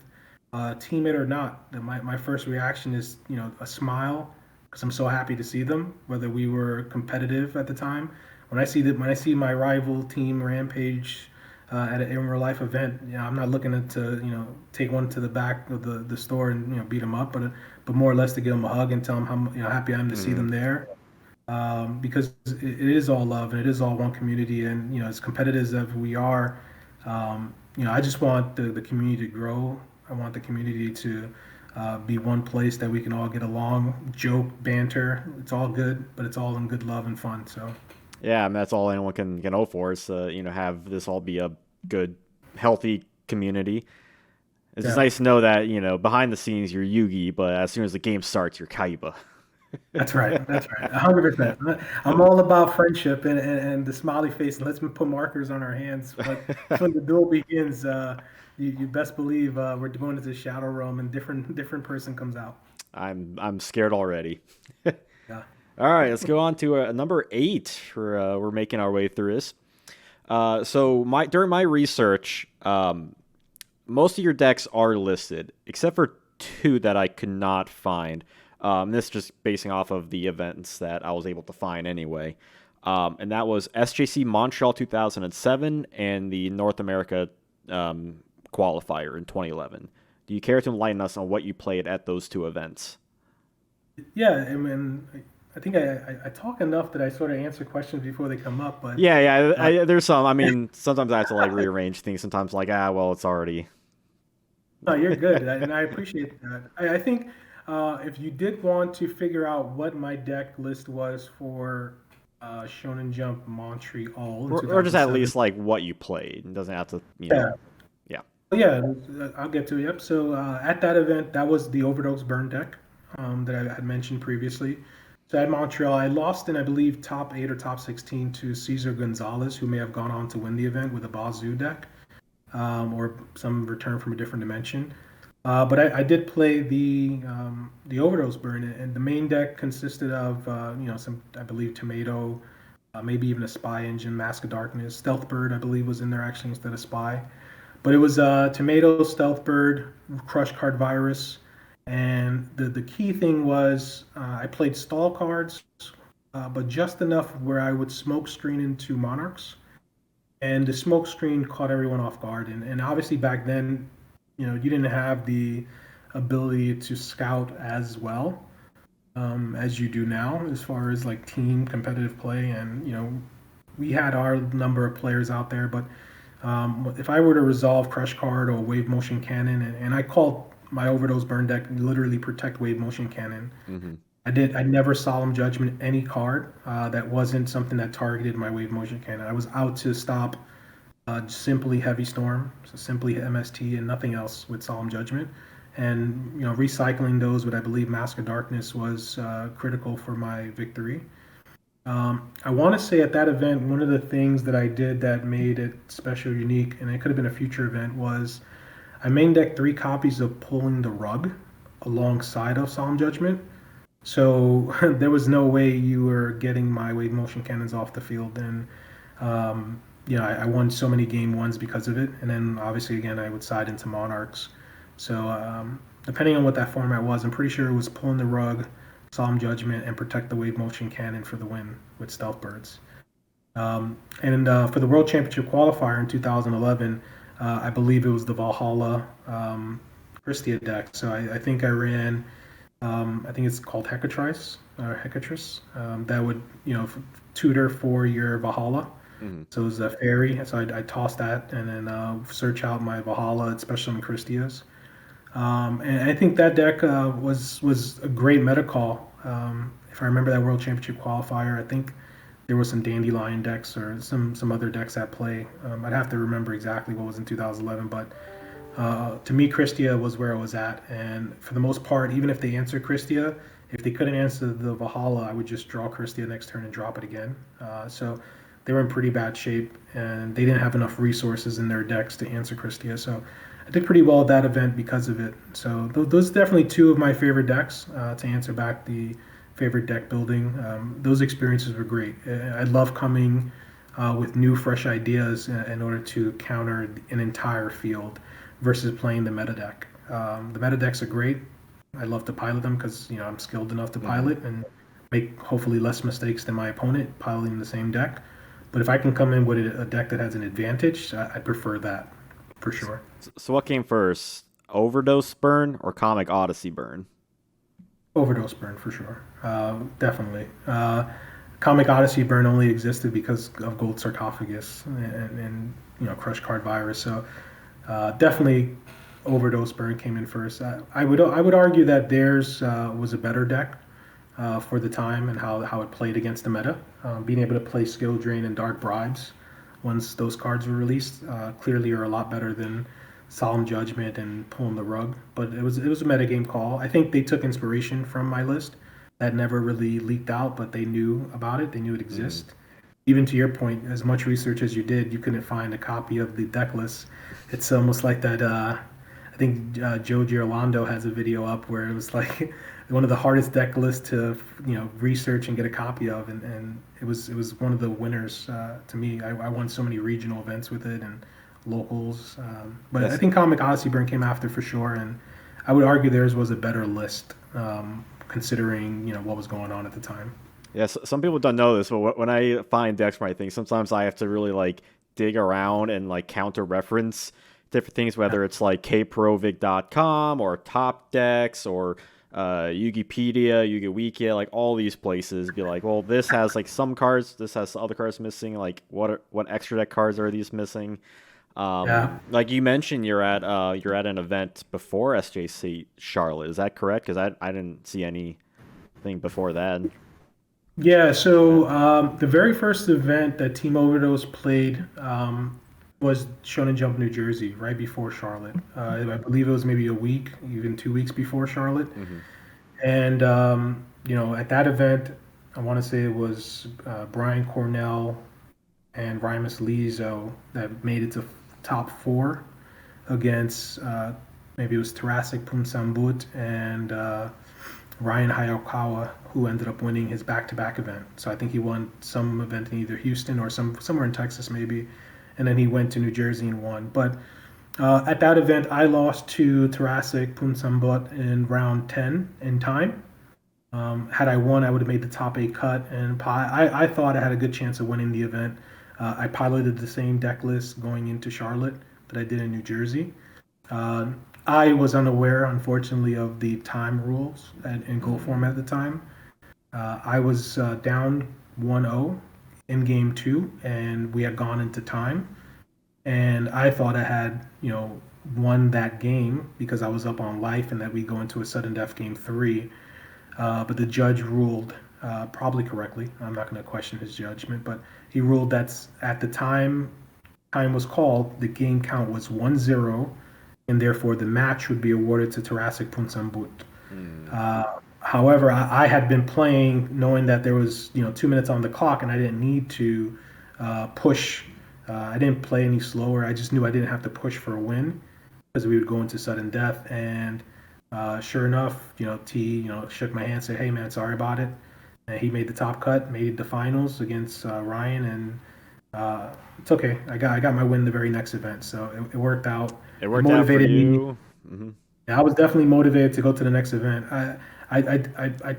teammate or not, then my first reaction is a smile, because I'm so happy to see them, whether we were competitive at the time. When I see my rival team Rampage at an in real life event. I'm not looking to take one to the back of the store and beat them up, but more or less to give them a hug and tell them how happy I am to see Hmm. them there. Because it is all love and it is all one community, and as competitive as we are, I just want the community to grow. I want the community to be one place that we can all get along, joke, banter. It's all good, but it's all in good love and fun. So Yeah, I mean that's all anyone can hope for is have this all be a good, healthy community. It's just yeah. nice to know that behind the scenes you're Yugi, but as soon as the game starts, you're Kaiba. That's right. That's right. 100%. I'm all about friendship and the smiley face. Let's put markers on our hands. But when the duel begins, you best believe we're going into the shadow realm and different person comes out. I'm scared already. Yeah. All right, let's go on to number 8. We're making our way through this. So during my research, most of your decks are listed, except for 2 that I could not find. This just basing off of the events that I was able to find anyway. And that was SJC Montreal 2007 and the North America qualifier in 2011. Do you care to enlighten us on what you played at those 2 events? Yeah. I mean, I think I talk enough that I sort of answer questions before they come up. But Yeah, yeah. uh, There's some. I mean, sometimes I have to like rearrange things. Sometimes like well, it's already. no, you're good, and I appreciate that. I think if you did want to figure out what my deck list was for Shonen Jump Montreal in Or just at 2007. least like what you played. It doesn't have to, Yeah, yeah. yeah, I'll get to it. Yep. So at that event, that was the Overdose Burn deck that I had mentioned previously. So at Montreal, I lost in, I believe, top 8 or top 16 to Cesar Gonzalez, who may have gone on to win the event with a Bazoo deck, or some return from a different dimension. But I did play the Overdose Burn, and the main deck consisted of some, I believe, Tomato, maybe even a Spy Engine, Mask of Darkness, Stealth Bird, I believe, was in there actually instead of Spy. But it was Tomato, Stealth Bird, Crush Card Virus, and the key thing was I played stall cards, but just enough where I would smoke screen into Monarchs, and the smoke screen caught everyone off guard. And obviously back then, you didn't have the ability to scout as well as you do now, as far as like team competitive play. And we had our number of players out there, but if I were to resolve Crush Card or Wave Motion Cannon, and I called my Overdose Burn deck literally Protect Wave Motion Cannon. Hmm. I never Solemn Judgment any card that wasn't something that targeted my Wave Motion Cannon. I was out to stop simply Heavy Storm, so simply MST and nothing else with Solemn Judgment. And recycling those with I believe Mask of Darkness was critical for my victory. I want to say at that event, one of the things that I did that made it special, unique, and it could have been a future event was I main decked 3 copies of Pulling the Rug alongside of Solemn Judgment. So there was no way you were getting my Wave Motion Cannons off the field. And I won so many game ones because of it. And then obviously again I would side into Monarchs. So depending on what that format was, I'm pretty sure it was Pulling the Rug, Solemn Judgment, and Protect the Wave Motion Cannon for the win with Stealth Birds. And for the World Championship qualifier in 2011, I believe it was the Valhalla Christia deck. So I think I ran, I think it's called Hecatrice or Hecatrice. That would tutor for your Valhalla. Hmm. So it was a fairy. So I tossed that and then search out my Valhalla, especially in Christias. And I think that deck was a great meta call. If I remember that World Championship qualifier, I think there was some Dandelion decks or some other decks at play. I'd have to remember exactly what was in 2011, but to me, Christia was where it was at. And for the most part, even if they answered Christia, if they couldn't answer the Valhalla, I would just draw Christia next turn and drop it again. So they were in pretty bad shape, and they didn't have enough resources in their decks to answer Christia. So I did pretty well at that event because of it. So those are definitely 2 of my favorite decks to answer back the favorite deck building. Those experiences were great. I love coming with new, fresh ideas in order to counter an entire field versus playing the meta deck. The meta decks are great. I love to pilot them because I'm skilled enough to Hmm. pilot and make hopefully less mistakes than my opponent piloting the same deck. But if I can come in with a deck that has an advantage, I prefer that for sure. So what came first, Overdose Burn or Comic Odyssey Burn? Overdose burn for sure. Definitely. Comic Odyssey burn only existed because of Gold Sarcophagus and Crush Card Virus. So definitely Overdose burn came in first. I would argue that theirs was a better deck for the time and how it played against the meta. Being able to play Skill Drain and Dark Bribes once those cards were released clearly are a lot better than Solemn Judgment and Pulling the Rug. But it was a metagame call. I think they took inspiration from my list that never really leaked out, but they knew about it. They knew it Mm. exists. Even to your point, as much research as you did, you couldn't find a copy of the deck list. It's almost like that. I think Joe Girolando has a video up where it was like one of the hardest deck lists to research and get a copy of, and it was one of the winners to me. I won so many regional events with it and locals, but I Yes. think Comic Odyssey Burn came after for sure, and I would argue theirs was a better list considering what was going on at the time. Yes, some people don't know this, but when I find decks for my things, sometimes I have to really like dig around and like counter reference different things, whether it's like kprovic.com or Top Decks or Yugipedia, Yugiwiki, like all these places. Be like, well, this has like some cards, this has other cards missing. Like, what extra deck cards are these missing? Yeah. Like you mentioned, you're at an event before SJC Charlotte. Is that correct? Because I didn't see anything before that. Yeah, so the very first event that Team Overdose played was Shonen Jump, New Jersey, right before Charlotte. I believe it was maybe a week, even 2 weeks before Charlotte. Hmm. And at that event, I want to say it was Brian Cornell and Rimus Lizo that made it to top four against maybe it was Tarasic Pumsambut and Ryan Hayakawa, who ended up winning his back-to-back event. So I think he won some event in either Houston or somewhere in Texas maybe, and then he went to New Jersey and won. But at that event, I lost to Tarasic Pumsambut in round 10 in time. Had I won, I would have made the top eight cut, and I thought I had a good chance of winning the event. I piloted the same deck list going into Charlotte that I did in New Jersey. Uh, I was unaware, unfortunately, of the time rules in Go form at the time. I was down 1-0 in game two, and we had gone into time. And I thought I had, won that game because I was up on life and that we go into a sudden death game three. But the judge ruled, probably correctly. I'm not going to question his judgment, but he ruled that at the time was called, the game count was 1-0, and therefore the match would be awarded to Tarasic Punsambut. Mm. However, I had been playing knowing that there was 2 minutes on the clock, and I didn't need to push. I didn't play any slower. I just knew I didn't have to push for a win because we would go into sudden death. And sure enough, T, shook my hand, said, "Hey man, sorry about it." And he made the top cut, made the finals against Ryan, and it's okay. I got my win the very next event, so it worked out. It It worked out for motivated me. you. Hmm. Yeah, I was definitely motivated to go to the next event. I, I, I, I,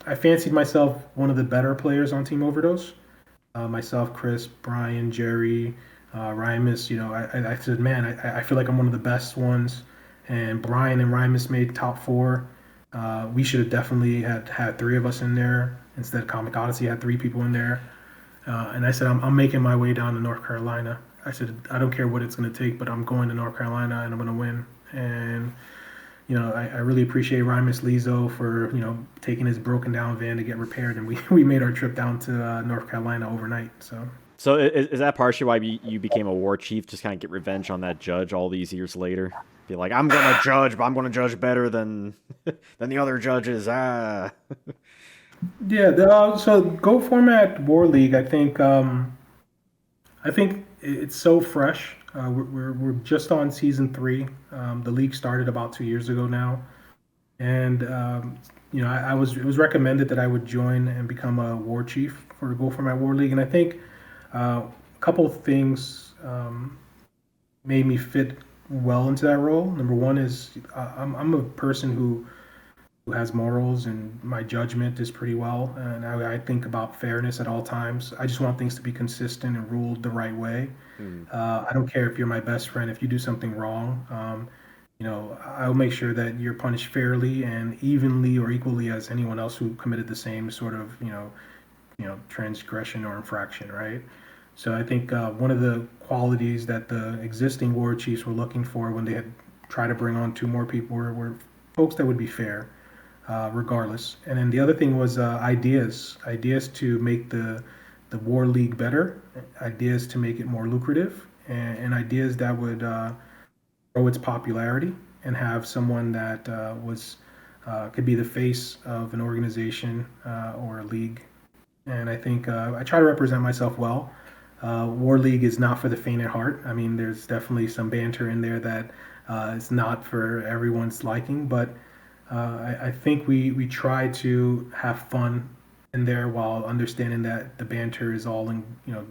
I fancied myself one of the better players on Team Overdose. Myself, Chris, Brian, Jerry, Rymus. I said, man, I feel like I'm one of the best ones. And Brian and Rymus made top four. We should have definitely had three of us in there instead. Comic Odyssey had three people in there. And I said, I'm making my way down to North Carolina. I said, I don't care what it's going to take, but I'm going to North Carolina and I'm going to win. And I really appreciate Rymus Lizo for taking his broken down van to get repaired, and we made our trip down to North Carolina overnight. So So is that partially why you became a war chief? Just kind of get revenge on that judge all these years later? Be like, I'm gonna judge, but I'm gonna judge better than than the other judges. Ah. yeah, so Go format War League. I think it's so fresh. We're just on season three. The league started about 2 years ago now, and it was recommended that I would join and become a war chief for Go format War League, and I think a couple of things made me fit well into that role. Number one is I'm a person who who has morals, and my judgment is pretty well. And I think about fairness at all times. I just want things to be consistent and ruled the right way. Mm. I don't care if you're my best friend. If you do something wrong, I'll make sure that you're punished fairly and evenly or equally as anyone else who committed the same sort of, transgression or infraction, right? So I think one of the qualities that the existing war chiefs were looking for when they had tried to bring on two more people were folks that would be fair, regardless. And then the other thing was ideas to make the war league better, ideas to make it more lucrative, and ideas that would grow its popularity and have someone that was could be the face of an organization or a league. And I think I try to represent myself well. War League is not for the faint at heart. I mean, there's definitely some banter in there that is not for everyone's liking, but I think we try to have fun in there while understanding that the banter is all in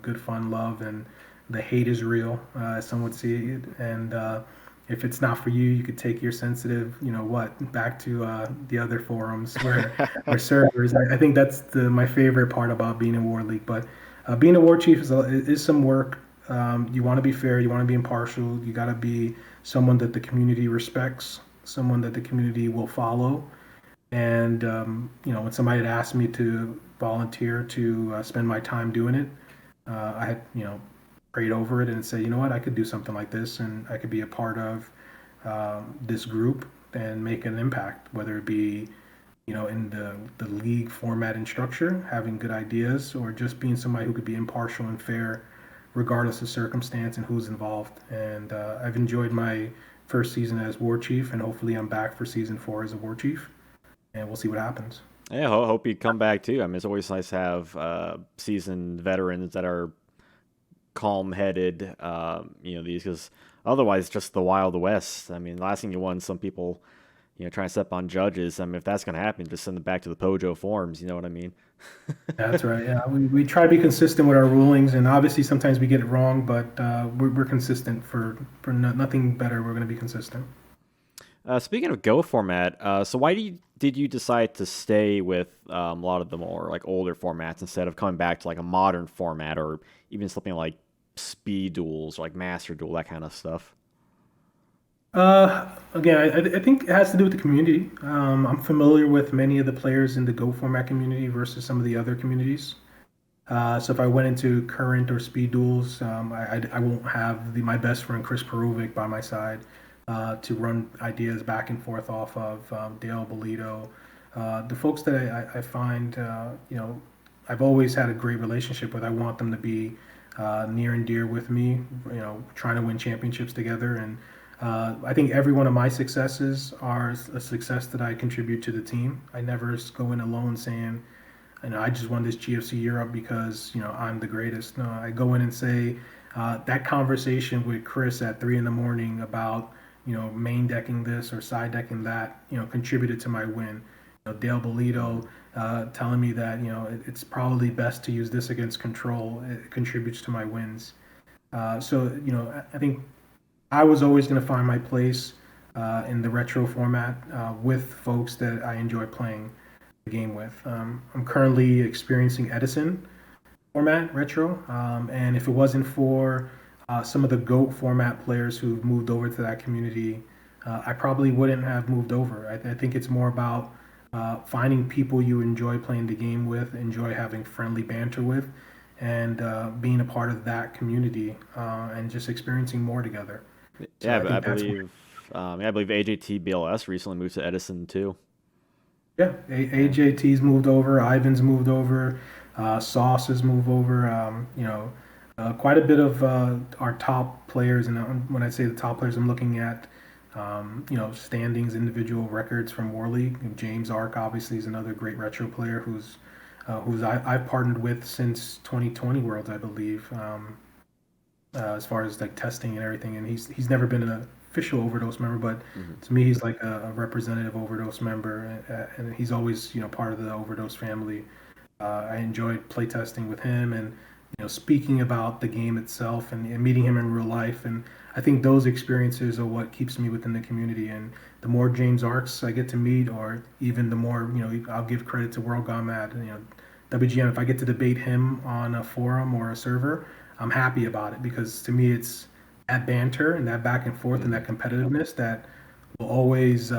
good fun, love, and the hate is real, as some would see it. And if it's not for you, you could take your sensitive, back to the other forums where or servers. I think that's my favorite part about being in War League. But being a war chief is some work. You want to be fair. You want to be impartial. You got to be someone that the community respects, someone that the community will follow. And when somebody had asked me to volunteer to spend my time doing it, I had prayed over it and said, you know what, I could do something like this, and I could be a part of this group and make an impact, whether it be in the league format and structure, having good ideas, or just being somebody who could be impartial and fair, regardless of circumstance and who's involved. And I've enjoyed my first season as war chief, and hopefully I'm back for season 4 as a war chief, and we'll see what happens. Yeah, hope you come back too. I mean, it's always nice to have seasoned veterans that are calm-headed. These because otherwise, it's just the Wild West. I mean, the last thing you want is some people, trying to step on judges. I mean, if that's gonna happen, just send them back to the Pojo forums. You know what I mean? Yeah, that's right. Yeah, we try to be consistent with our rulings, and obviously sometimes we get it wrong, but we're consistent for nothing better. We're going to be consistent. Speaking of Go format, so why did you decide to stay with a lot of the more like older formats instead of coming back to like a modern format or even something like speed duels, like master duel, that kind of stuff? Again, I think it has to do with the community. I'm familiar with many of the players in the Go format community versus some of the other communities. So if I went into current or speed duels, I won't have my best friend Chris Perovic by my side to run ideas back and forth off of Dale Bolito. The folks that I find, I've always had a great relationship with. I want them to be near and dear with me, trying to win championships together. And I think every one of my successes are a success that I contribute to the team. I never go in alone saying, I just won this GFC Europe because I'm the greatest. No, I go in and say that conversation with Chris at 3 in the morning about main decking this or side decking that contributed to my win. Dale Bolito telling me that it's probably best to use this against control. It contributes to my wins. So I think I was always going to find my place in the retro format with folks that I enjoy playing the game with. I'm currently experiencing Edison format retro, and if it wasn't for some of the GOAT format players who've moved over to that community, I probably wouldn't have moved over. I think it's more about finding people you enjoy playing the game with, enjoy having friendly banter with, and being a part of that community and just experiencing more together. So Yeah, I but I think that's where, believe, I believe AJT BLS recently moved to Edison too. yeah, AJT's moved over, Ivan's moved over, Sauce has moved over. Quite a bit of our top players, and when I say the top players, I'm looking at standings, individual records from War League. And James Ark obviously is another great retro player I've partnered with since 2020 Worlds, I believe. As far as like testing and everything. And he's never been an official overdose member, but Hmm. to me, he's like a representative overdose member, and he's always part of the overdose family. I enjoyed playtesting with him, and speaking about the game itself and meeting him in real life. And I think those experiences are what keeps me within the community. And the more James Arcs I get to meet, or even the more, I'll give credit to World Gone Mad. WGM, if I get to debate him on a forum or a server, I'm happy about it because to me, it's that banter and that back and forth and that competitiveness that will always,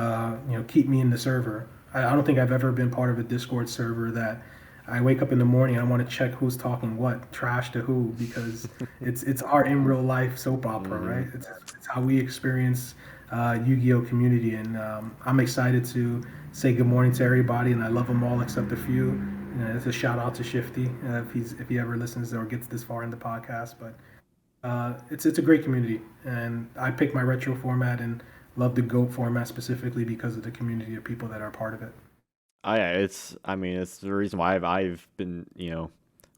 keep me in the server. I don't think I've ever been part of a Discord server that I wake up in the morning and I want to check who's talking what, trash to who, because it's our in real life soap opera, Hmm. right? It's how we experience Yu-Gi-Oh community, and I'm excited to say good morning to everybody, and I love them all except a few. It's a shout out to Shifty if he ever listens or gets this far in the podcast, but it's a great community, and I picked my retro format and love the GOAT format specifically because of the community of people that are part of it. Yeah, it's the reason why I've been,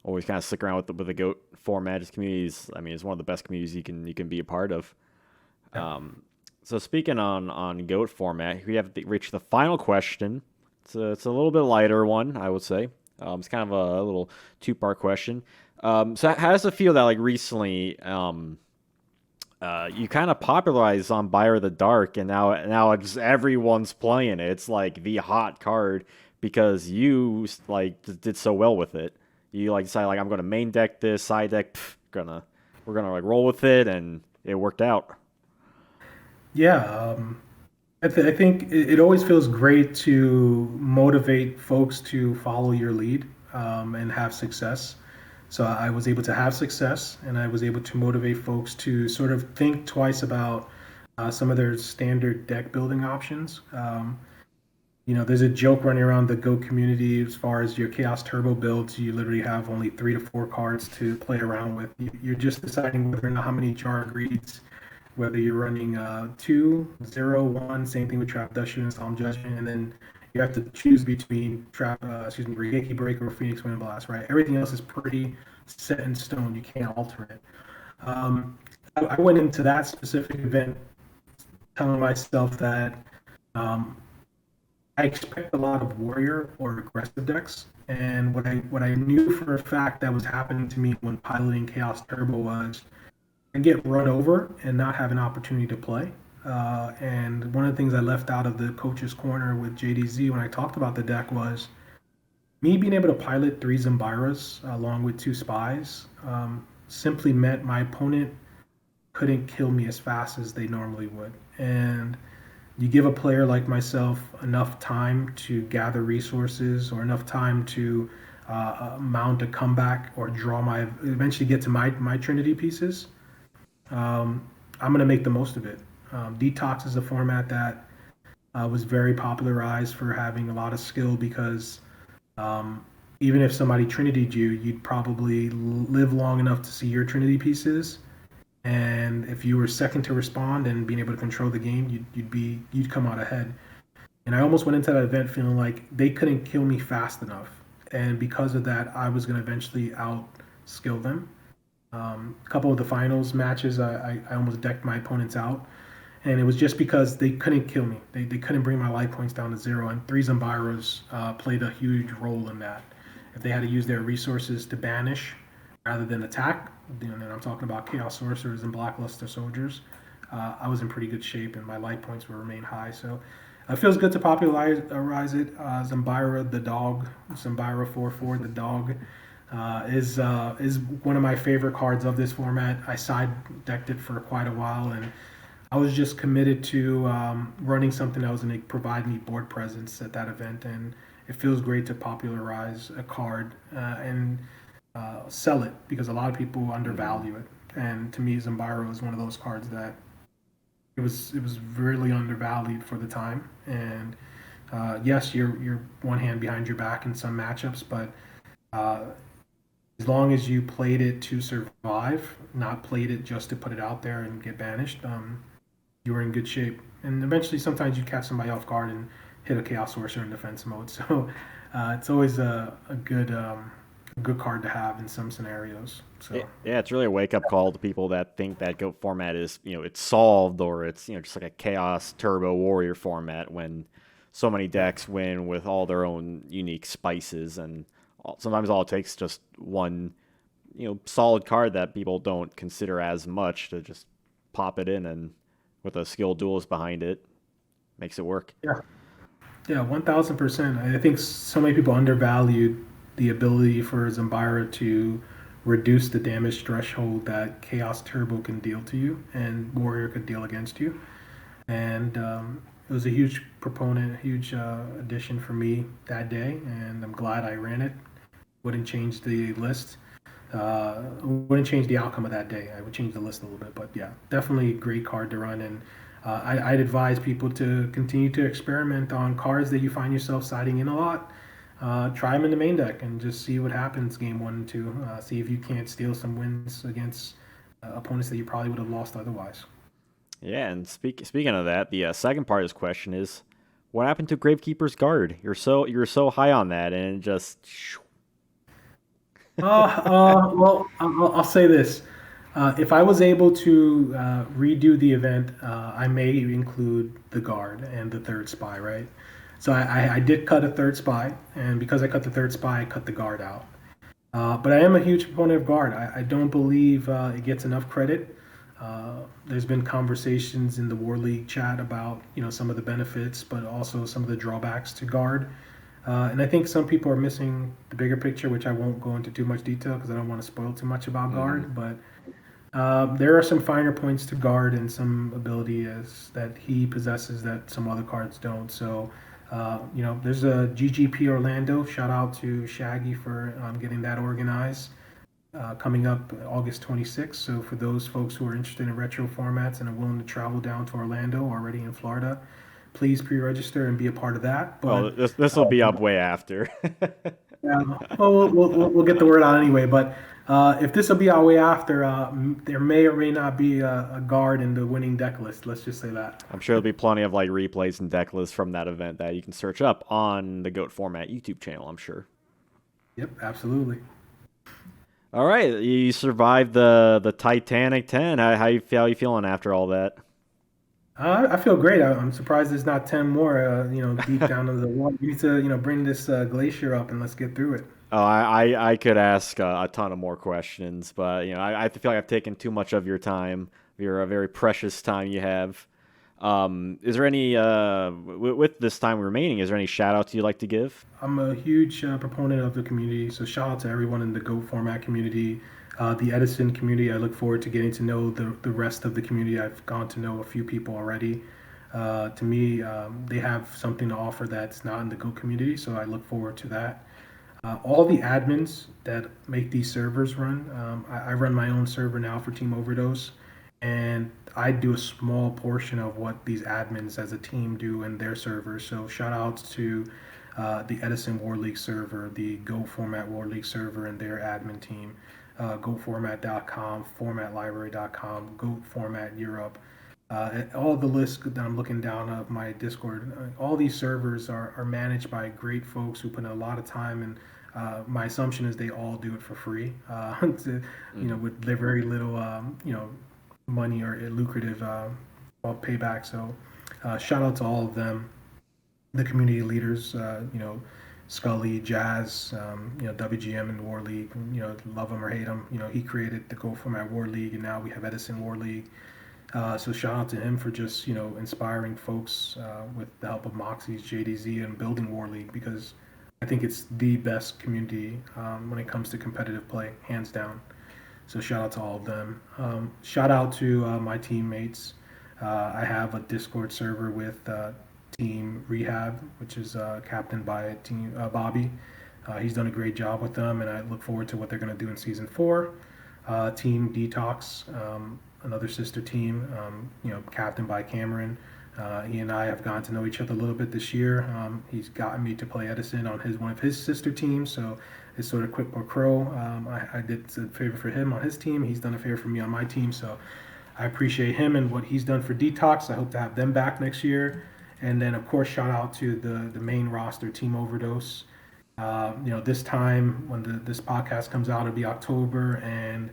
always kind of stick around with the goat format. Just communities, it's one of the best communities you can be a part of. Yeah. So speaking on goat format, we have reached the final question. It's a little bit lighter one, I would say. It's kind of a little two-part question. So how does it feel that like recently, you kind of popularized on Buyer the Dark, and now it's everyone's playing it. It's like the hot card because you like did so well with it. You like decided like I'm gonna main deck this, side deck, we're gonna like roll with it, and it worked out. Yeah, I think it always feels great to motivate folks to follow your lead and have success. So I was able to have success, and I was able to motivate folks to sort of think twice about some of their standard deck building options. There's a joke running around the Go community as far as your Chaos Turbo builds. You literally have only 3 to 4 cards to play around with. You're just deciding whether or not how many Jar Greeds, whether you're running 2, 0, 1, same thing with Trap Dusher and Psalm Judgment, and then you have to choose between Regeki Breaker or Phoenix Wind Blast, right? Everything else is pretty set in stone. You can't alter it. I went into that specific event telling myself that um, I expect a lot of warrior or aggressive decks. And what I knew for a fact that was happening to me when piloting Chaos Turbo was I get run over and not have an opportunity to play. And one of the things I left out of the coach's corner with JDZ when I talked about the deck was me being able to pilot 3 Zombiras along with 2 spies simply meant my opponent couldn't kill me as fast as they normally would. And you give a player like myself enough time to gather resources or enough time to mount a comeback or eventually get to my Trinity pieces. I'm going to make the most of it. Detox is a format that was very popularized for having a lot of skill because even if somebody Trinity'd you, you'd probably live long enough to see your Trinity pieces. And if you were second to respond and being able to control the game, you'd come out ahead. And I almost went into that event feeling like they couldn't kill me fast enough, and because of that, I was going to eventually outskill them. A couple of the finals matches, I almost decked my opponents out, and it was just because they couldn't kill me. They couldn't bring my life points down to 0, and 3 Zombiras played a huge role in that. If they had to use their resources to banish rather than attack, and I'm talking about Chaos Sorcerers and Blackluster Soldiers, I was in pretty good shape, and my life points will remain high. So it feels good to popularize it. Zombira the dog, Zombira 4/4 the dog, is one of my favorite cards of this format. I side decked it for quite a while, and I was just committed to running something that was going to provide me board presence at that event, and it feels great to popularize a card and sell it because a lot of people Hmm. undervalue it. And to me, Zombiro is one of those cards that it was really undervalued for the time. And yes, you're one hand behind your back in some matchups, but uh, as long as you played it to survive, not played it just to put it out there and get banished, you were in good shape. And eventually, sometimes you catch somebody off guard and hit a Chaos Sorcerer in defense mode. So it's always a good card to have in some scenarios. So Yeah, it's really a wake up call to people that think that Goat format is, it's solved or it's, just like a Chaos Turbo Warrior format when so many yeah, decks win with all their own unique spices and sometimes all it takes is just one solid card that people don't consider as much to just pop it in and with a skilled duelist behind it makes it work. Yeah, yeah, 1000%. I think so many people undervalued the ability for Zambara to reduce the damage threshold that Chaos Turbo can deal to you and Warrior could deal against you. And it was a huge proponent, huge addition for me that day, and I'm glad I ran it. Wouldn't change the list. Wouldn't change the outcome of that day. I would change the list a little bit, but yeah, definitely a great card to run. And I'd advise people to continue to experiment on cards that you find yourself siding in a lot. Try them in the main deck and just see what happens game 1 and 2. See if you can't steal some wins against opponents that you probably would have lost otherwise. Yeah, and speaking of that, the second part of this question is, what happened to Gravekeeper's Guard? You're so high on that, and it just Well, I'll say this. If I was able to redo the event, I may include the guard and the third spy, right? So I did cut a third spy, and because I cut the third spy, I cut the guard out. But I am a huge proponent of guard. I don't believe it gets enough credit. There's been conversations in the War League chat about some of the benefits, but also some of the drawbacks to guard. And I think some people are missing the bigger picture, which I won't go into too much detail because I don't want to spoil too much about mhm. guard. But there are some finer points to guard and some abilities that he possesses that some other cards don't. So, there's a GGP Orlando. Shout out to Shaggy for getting that organized. Coming up August 26th. So for those folks who are interested in retro formats and are willing to travel down to Orlando, already in Florida, please pre-register and be a part of that. Well, But this will be up way after. yeah, well, we'll get the word out anyway. But if this will be our way after, there may or may not be a guard in the winning deck list. Let's just say that. I'm sure there'll be plenty of like replays and deck lists from that event that you can search up on the Goat Format YouTube channel. I'm sure. Yep, absolutely. All right, you survived the Titanic 10. How you feeling after all that? I feel great. I'm surprised there's not 10 more, deep down in the water. We need to, bring this glacier up and let's get through it. Oh, I could ask a ton of more questions, but I feel like I've taken too much of your time, your very precious time you have. Is there any with this time remaining? Is there any shout outs you'd like to give? I'm a huge proponent of the community, so shout out to everyone in the Go format community, the Edison community. I look forward to getting to know the rest of the community. I've gone to know a few people already. To me, they have something to offer that's not in the Go community, so I look forward to that. All the admins that make these servers run, I run my own server now for Team Overdose, and I do a small portion of what these admins as a team do in their servers. So shout outs to the Edison War League server, the Go Format War League server, and their admin team. GoFormat.com, FormatLibrary.com, Go Format Europe. All the lists that I'm looking down of my Discord, all these servers are managed by great folks who put in a lot of time, and my assumption is they all do it for free, Mm. with very little, money or lucrative payback. So shout out to all of them, the community leaders, Scully, Jazz, WGM and War League, love him or hate him. He created the Go Format War League, and now we have Edison War League. So shout out to him for just inspiring folks with the help of Moxie's JDZ and building War League, because I think it's the best community when it comes to competitive play, hands down. So shout out to all of them. Shout out to my teammates. I have a Discord server with Team Rehab, which is captained by Team Bobby. He's done a great job with them, and I look forward to what they're going to do in season 4. Team Detox, another sister team, captained by Cameron. He and I have gotten to know each other a little bit this year. He's gotten me to play Edison on one of his sister teams, so it's sort of quick pro quo. I did a favor for him on his team. He's done a favor for me on my team, so I appreciate him and what he's done for Detox. I hope to have them back next year. And then, of course, shout out to the main roster, Team Overdose. This time when this podcast comes out, it'll be October, and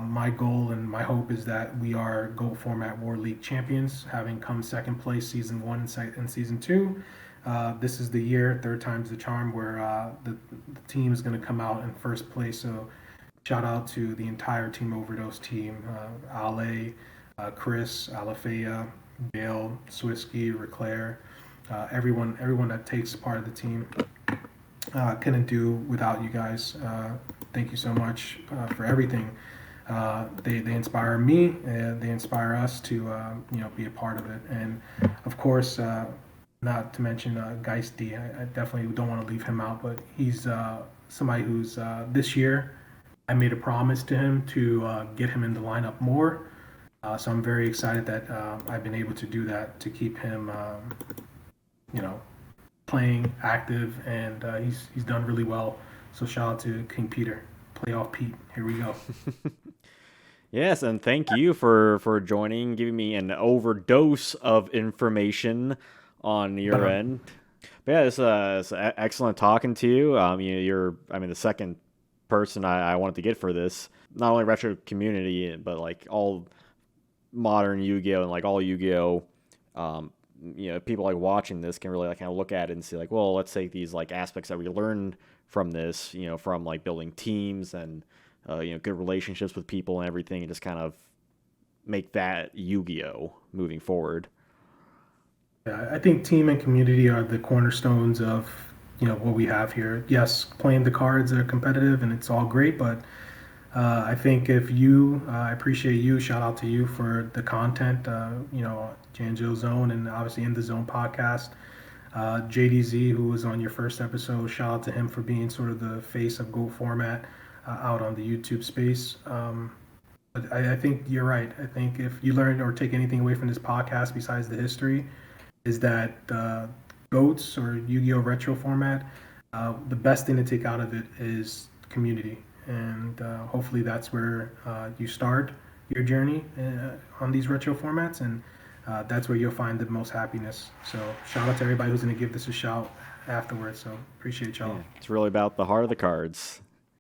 my goal and my hope is that we are Go Format War League champions, having come second place season 1 and season 2. This is the year, third time's the charm, where the team is going to come out in first place. So shout out to the entire Team Overdose team, Ale, Chris, Alafea, Gail, Swisky, Reclaire, everyone that takes part of the team. Couldn't do without you guys. Thank you so much for everything. They inspire me, and they inspire us to be a part of it. And of course, not to mention Geist D. I definitely don't want to leave him out, but he's somebody who's this year I made a promise to him to get him in the lineup more. So I'm very excited that I've been able to do that to keep him, you know, playing active, and he's done really well. So shout out to King Peter, playoff Pete. Here we go. Yes, and thank you for joining, giving me an overdose of information on your end. But yeah, it's excellent talking to you. You're, I mean, the second person I wanted to get for this. Not only retro community, but like all modern Yu-Gi-Oh and like all Yu-Gi-Oh. People like watching this can really like kind of look at it and see like, well, let's take these like aspects that we learned from this, from like building teams and good relationships with people and everything, and just kind of make that Yu-Gi-Oh moving forward. Yeah, I think team and community are the cornerstones of what we have here. Yes, playing the cards are competitive and it's all great, but I think if you, I appreciate you. Shout out to you for the content. Janjo Zone and obviously in the Zone podcast. JDZ, who was on your first episode, shout out to him for being sort of the face of Go Format out on the YouTube space. But I think you're right. I think if you learn or take anything away from this podcast besides the history, is that GOATs or Yu-Gi-Oh! Retro format, the best thing to take out of it is community. And hopefully that's where you start your journey on these retro formats, and that's where you'll find the most happiness. So shout out to everybody who's going to give this a shout afterwards. So appreciate y'all. Yeah, it's really about the heart of the cards.